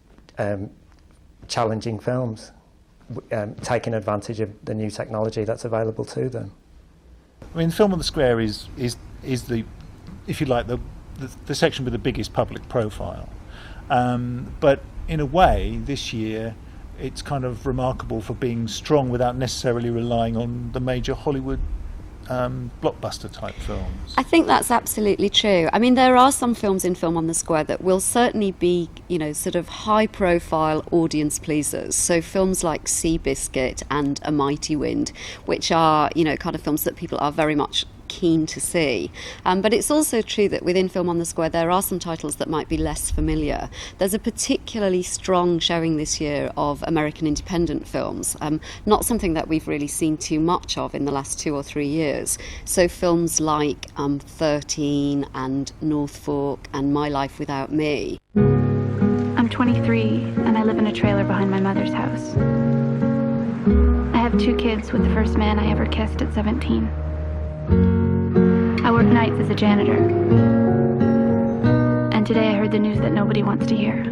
challenging films, taking advantage of the new technology that's available to them. I mean, Film on the Square is the, if you like, the section with the biggest public profile. But in a way, this year, it's kind of remarkable for being strong without necessarily relying on the major Hollywood blockbuster type films. I think that's absolutely true. I mean, there are some films in Film on the Square that will certainly be, sort of high profile audience pleasers. So films like Seabiscuit and A Mighty Wind, which are, kind of films that people are very much keen to see. But it's also true that within Film on the Square there are some titles that might be less familiar. There's a particularly strong showing this year of American independent films, not something that we've really seen too much of in the last 2 or 3 years. So films like 13 and North Fork and My Life Without Me. I'm 23 and I live in a trailer behind my mother's house. I have 2 kids with the first man I ever kissed at 17. I work nights as a janitor. And today I heard the news that nobody wants to hear.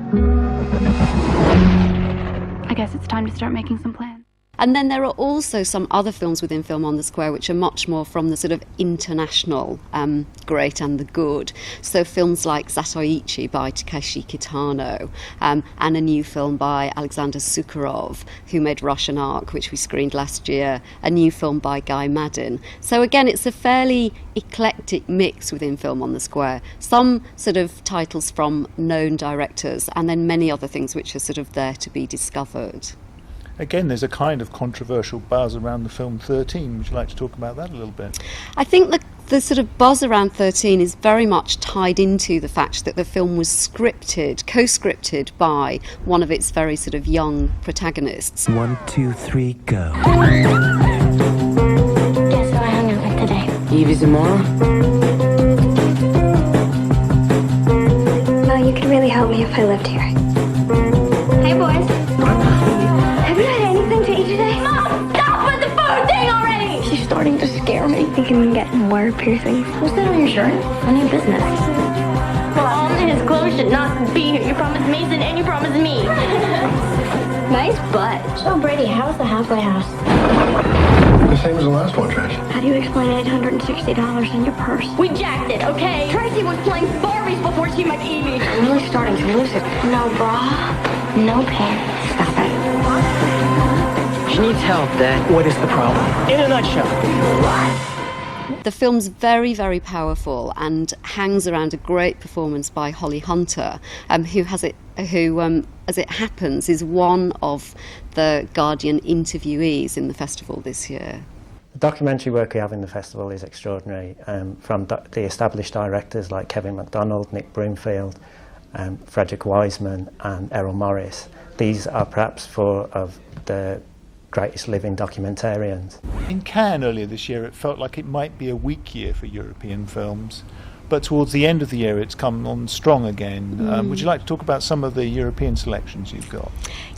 I guess it's time to start making some plans. And then there are also some other films within Film on the Square which are much more from the sort of international great and the good. So films like Zatoichi by Takeshi Kitano, and a new film by Alexander Sukharov, who made Russian Ark, which we screened last year, a new film by Guy Maddin. So again, it's a fairly eclectic mix within Film on the Square. Some sort of titles from known directors, and then many other things which are sort of there to be discovered. Again, there's a kind of controversial buzz around the film 13. Would you like to talk about that a little bit? I think the sort of buzz around 13 is very much tied into the fact that the film was co-scripted by one of its very sort of young protagonists. 1, 2, 3, go. Guess who I hung out with today? Evie Zamora? Well, you could really help me if I lived here. Hey, boys. Have you had anything to eat today? Mom, stop with the food thing already! She's starting to scare me. Thinking I'm getting wire piercings. What's that on your shirt? None of your business. Mom and his clothes should not be here. You promised Mason and you promised me. Nice butt. So, Brady, how was the halfway house? The same as the last one, Trash. How do you explain $860 in your purse? We jacked it, okay? Tracy was playing Barbies before she met Evie. I'm really starting to lose it. No bra, no pants. Stop it. She needs help, Dad. What is the problem? In a nutshell. The film's very, very powerful and hangs around a great performance by Holly Hunter, who, as it happens, is one of the Guardian interviewees in the festival this year. The documentary work we have in the festival is extraordinary, from the established directors like Kevin MacDonald, Nick Broomfield, Frederick Wiseman and Errol Morris. These are perhaps 4 of the greatest living documentarians. In Cannes earlier this year, it felt like it might be a weak year for European films, but towards the end of the year it's come on strong again. Would you like to talk about some of the European selections you've got?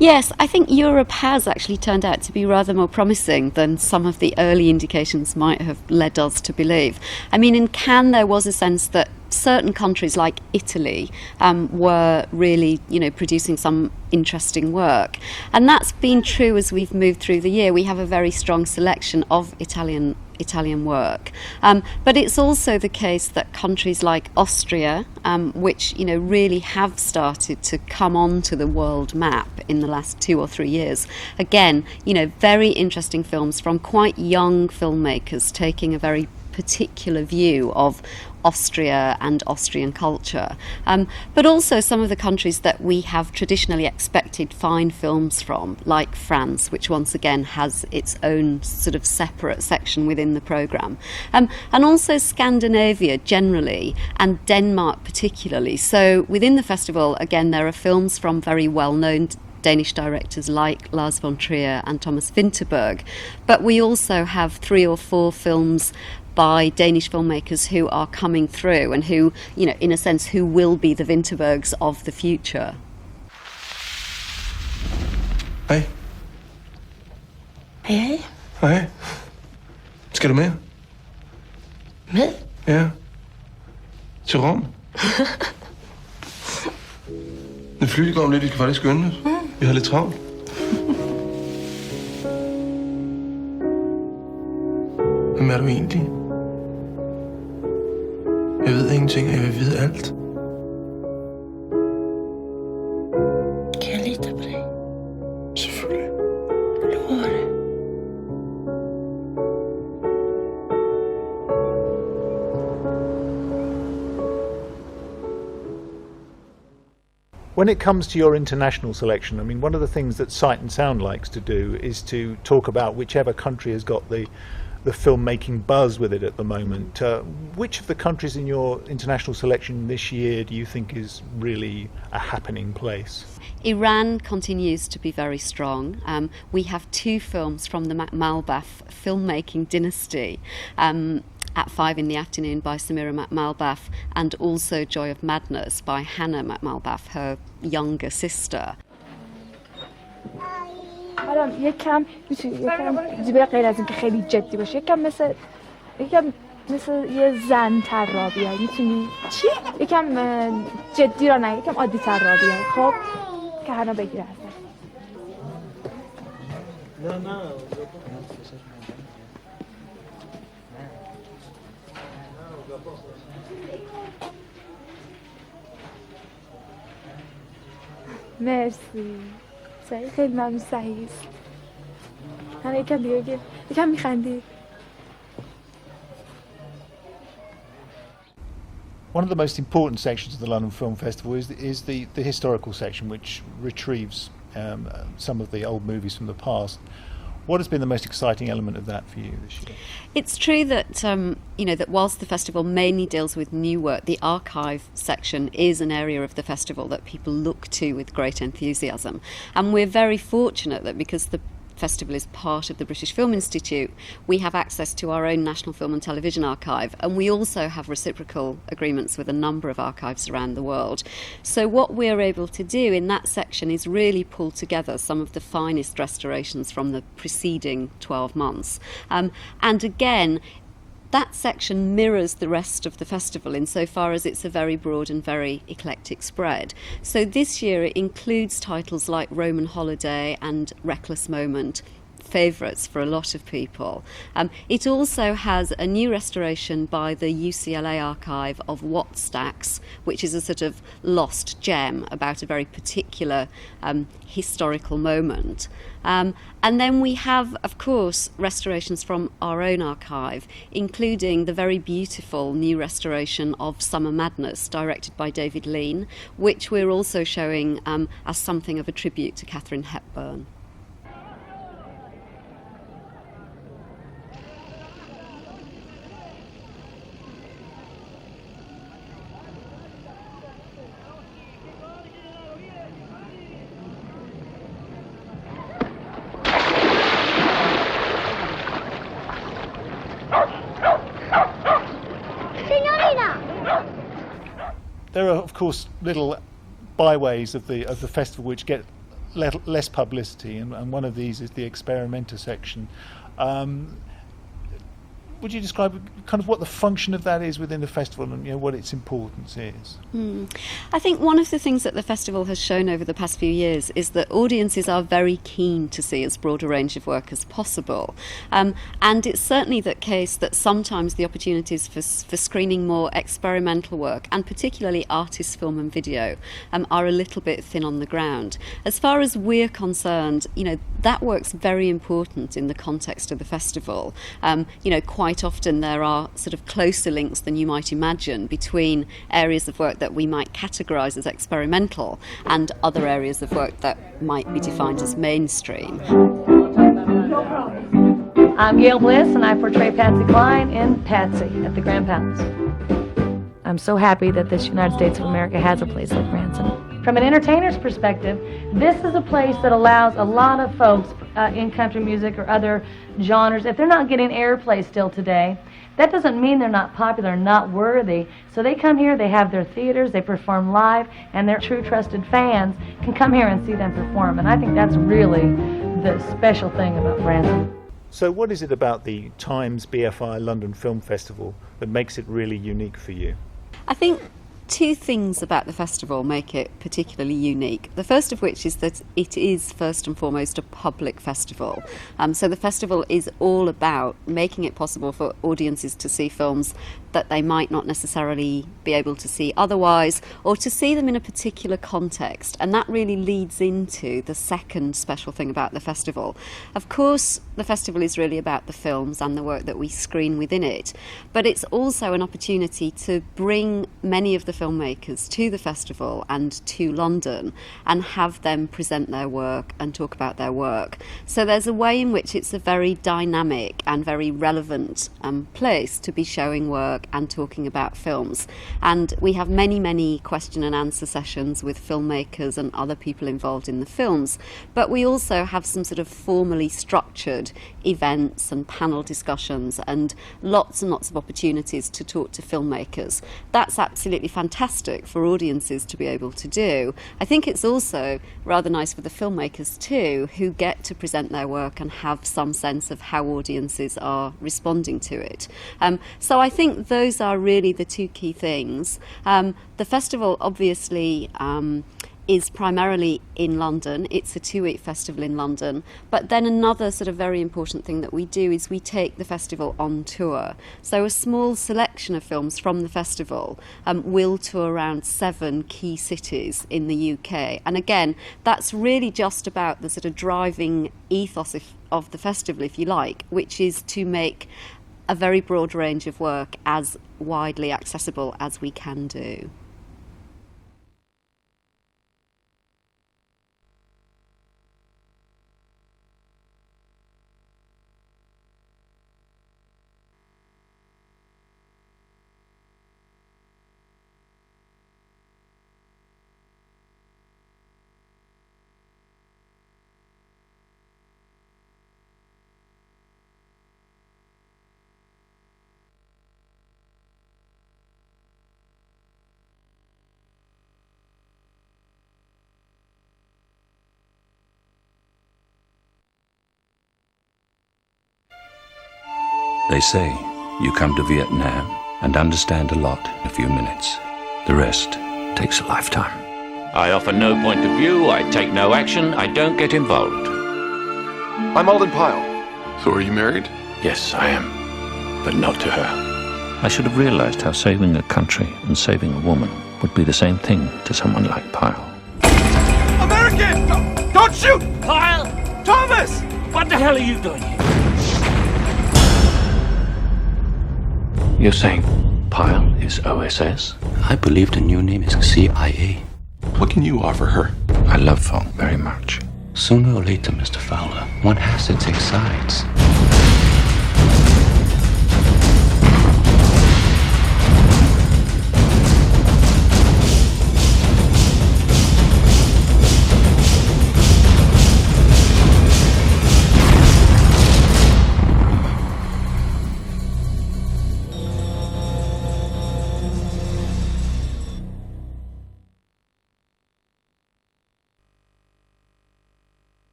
Yes, I think Europe has actually turned out to be rather more promising than some of the early indications might have led us to believe. I mean, in Cannes there was a sense that certain countries like Italy were really, producing some interesting work. And that's been true as we've moved through the year. We have a very strong selection of Italian work. But it's also the case that countries like Austria, which, really have started to come onto the world map in the last 2 or 3 years. Again, very interesting films from quite young filmmakers taking a very particular view of Austria and Austrian culture, but also some of the countries that we have traditionally expected fine films from, like France, which once again has its own sort of separate section within the programme, and also Scandinavia generally, and Denmark particularly. So within the festival, again, there are films from very well-known Danish directors like Lars von Trier and Thomas Vinterberg, but we also have 3 or 4 films by Danish filmmakers who are coming through and who, you know, in a sense, who will be the Vinterbergs of the future. Hej. Hej. Hej. Skal du med? Med? Ja. Til Rom. Det fly går om lidt, vi skal faktisk skynde os. Vi har lidt travlt. Hvem er du egentlig? Jeg ved ingenting, og jeg vil vide alt. Kan jeg lide på dig? Selvfølgelig. Lover det. When it comes to your international selection, I mean, one of the things that Sight and Sound likes to do is to talk about whichever country has got the filmmaking buzz with it at the moment. Which of the countries in your international selection this year do you think is really a happening place? Iran continues to be very strong. We have 2 films from the Malbaf filmmaking dynasty. At 5 in the afternoon by Samira Malbaf, and also Joy of Madness by Hannah Malbaf, her younger sister. حالا یکم جیبه غیر از اینکه خیلی جدی باشه، یکم مثل یه زن تر را بیای. میتونی چی؟ یکم جدی را نه، یکم عادی تر را بیای. خب که هنو بگیره ازت. نه مرسی. خیلی ممنون. صحیح است. همه یکم دیگه بگیر. یکم میخندی. One of the most important sections of the London Film Festival is the historical section, which retrieves some of the old movies from the past. What has been the most exciting element of that for you this year? It's true that that whilst the festival mainly deals with new work, the archive section is an area of the festival that people look to with great enthusiasm. And we're very fortunate that because the festival is part of the British Film Institute, we have access to our own National Film and Television Archive, and we also have reciprocal agreements with a number of archives around the world. So what we're able to do in that section is really pull together some of the finest restorations from the preceding 12 months. And again, that section mirrors the rest of the festival insofar as it's a very broad and very eclectic spread. So this year it includes titles like Roman Holiday and Reckless Moment, favourites for a lot of people. It also has a new restoration by the UCLA archive of Watt Stacks, which is a sort of lost gem about a very particular historical moment. And then we have, of course, restorations from our own archive, including the very beautiful new restoration of Summer Madness, directed by David Lean, which we're also showing as something of a tribute to Katharine Hepburn. There are, of course, little byways of the festival which get less publicity, and one of these is the experimenter section. Would you describe kind of what the function of that is within the festival, and what its importance is? I think one of the things that the festival has shown over the past few years is that audiences are very keen to see as broad a range of work as possible. And it's certainly the case that sometimes the opportunities for screening more experimental work, and particularly artist film and video, are a little bit thin on the ground. As far as we're concerned, that work's very important in the context of the festival. Quite quite often there are sort of closer links than you might imagine between areas of work that we might categorise as experimental and other areas of work that might be defined as mainstream. I'm Gail Bliss, and I portray Patsy Cline in Patsy at the Grand Palace. I'm so happy that this United States of America has a place like Branson. From an entertainer's perspective, this is a place that allows a lot of folks in country music or other genres, if they're not getting airplay still today, that doesn't mean they're not popular, not worthy. So they come here, they have their theaters, they perform live, and their true trusted fans can come here and see them perform. And I think that's really the special thing about Branson. So what is it about the Times BFI London Film Festival that makes it really unique for you? I think two things about the festival make it particularly unique. The first of which is that it is first and foremost a public festival. So the festival is all about making it possible for audiences to see films that they might not necessarily be able to see otherwise, or to see them in a particular context. And that really leads into the second special thing about the festival. Of course, the festival is really about the films and the work that we screen within it, but it's also an opportunity to bring many of the filmmakers to the festival and to London and have them present their work and talk about their work. So there's a way in which it's a very dynamic and very relevant place to be showing work and talking about films. And we have many question and answer sessions with filmmakers and other people involved in the films, but we also have some sort of formally structured events and panel discussions and lots of opportunities to talk to filmmakers. That's absolutely fantastic for audiences to be able to do. I think it's also rather nice for the filmmakers too, who get to present their work and have some sense of how audiences are responding to it. So I think those are really the two key things. The festival obviously is primarily in London. It's a 2-week festival in London. But then another sort of very important thing that we do is we take the festival on tour. So a small selection of films from the festival will tour around 7 key cities in the UK. And again, that's really just about the sort of driving ethos of the festival, if you like, which is to make a very broad range of work as widely accessible as we can do. They say you come to Vietnam and understand a lot in a few minutes. The rest takes a lifetime. I offer no point of view, I take no action, I don't get involved. I'm Alden Pyle. So are you married? Yes, I am, but not to her. I should have realized how saving a country and saving a woman would be the same thing to someone like Pyle. American! Don't shoot! Pyle! Thomas! What the hell are you doing here? You're saying Pyle is OSS? I believe the new name is CIA. What can you offer her? I love Fong very much. Sooner or later, Mr. Fowler, one has to take sides.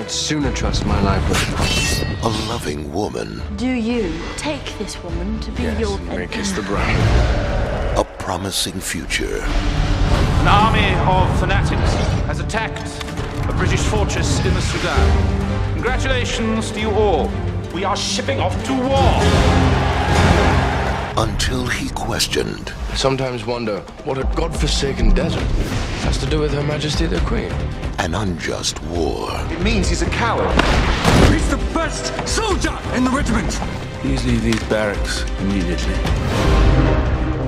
Sooner trust my life with a loving woman. Do you take this woman to be your... May kiss the bride. A promising future. An army of fanatics has attacked a British fortress in the Sudan. Congratulations to you all. We are shipping off to war. Until he questioned. Sometimes wonder what a godforsaken desert has to do with Her Majesty the Queen. An unjust war. It means he's a coward. He's the best soldier in the regiment. Please leave these barracks immediately.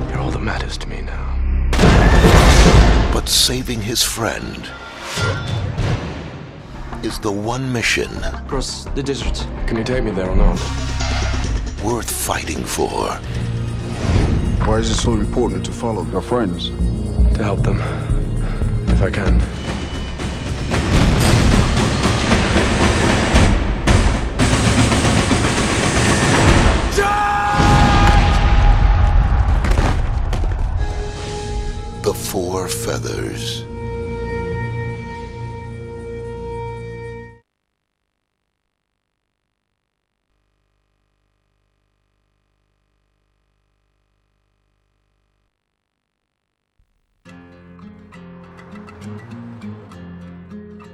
You're all that matters to me now. But saving his friend is the one mission Across the desert. Can you take me there or not? worth fighting for. Why is it so important to follow your friends? To help them, if I can. The Four Feathers.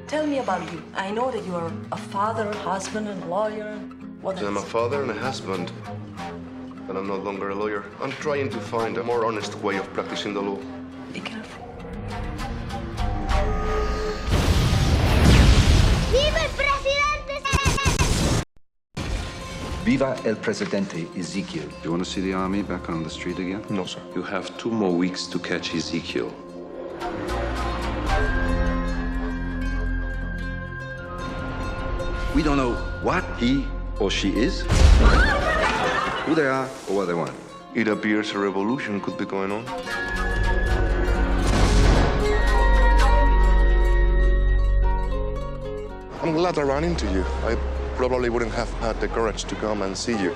Tell me about you. I know that you are a father, husband, and lawyer. What I'm a father and a husband, and I'm no longer a lawyer. I'm trying to find a more honest way of practicing the law. Be careful. ¡Viva el presidente! Viva el Presidente Ezekiel. You want to see the army back on the street again? No, sir. You have 2 more weeks to catch Ezekiel. We don't know what he or she is, who they are, or what they want. It appears a revolution could be going on. I'm glad I ran into you. I probably wouldn't have had the courage to come and see you.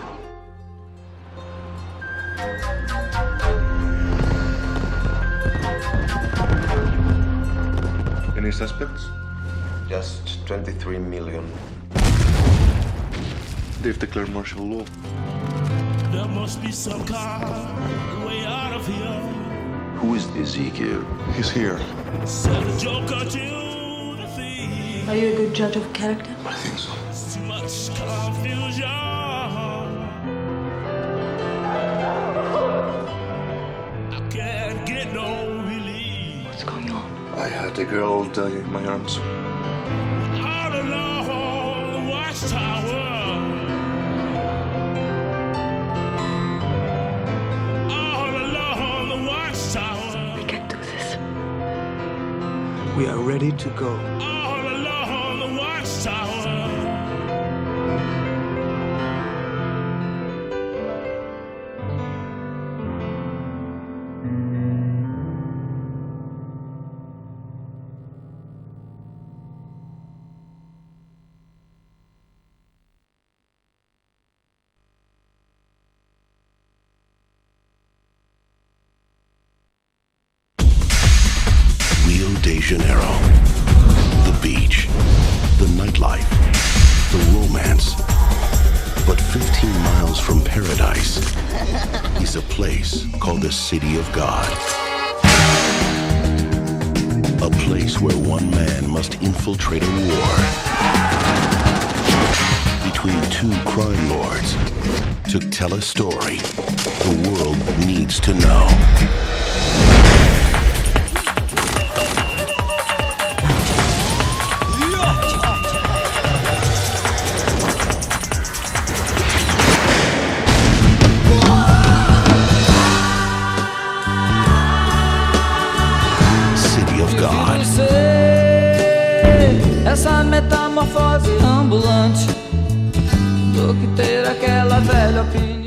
Any suspects? Just 23 million. They've declared martial law. There must be some kind of way out of here. Who is Ezekiel? He's here. Sell the joker to the thief. Are you a good judge of character? I think so. It's too much confusion. I can't get no relief. What's going on? I had a girl die in my arms. All along the watchtower. All along the watchtower. We can do this. We are ready to go. All along the watchtower. Rio de Janeiro. The beach. The nightlife. The romance. But 15 miles from paradise is a place called the City of God. A place where one man must infiltrate a war between 2 crime lords to tell a story the world needs to know. City of God. Essa metamorfose ambulante do que ter aquela velha opinião.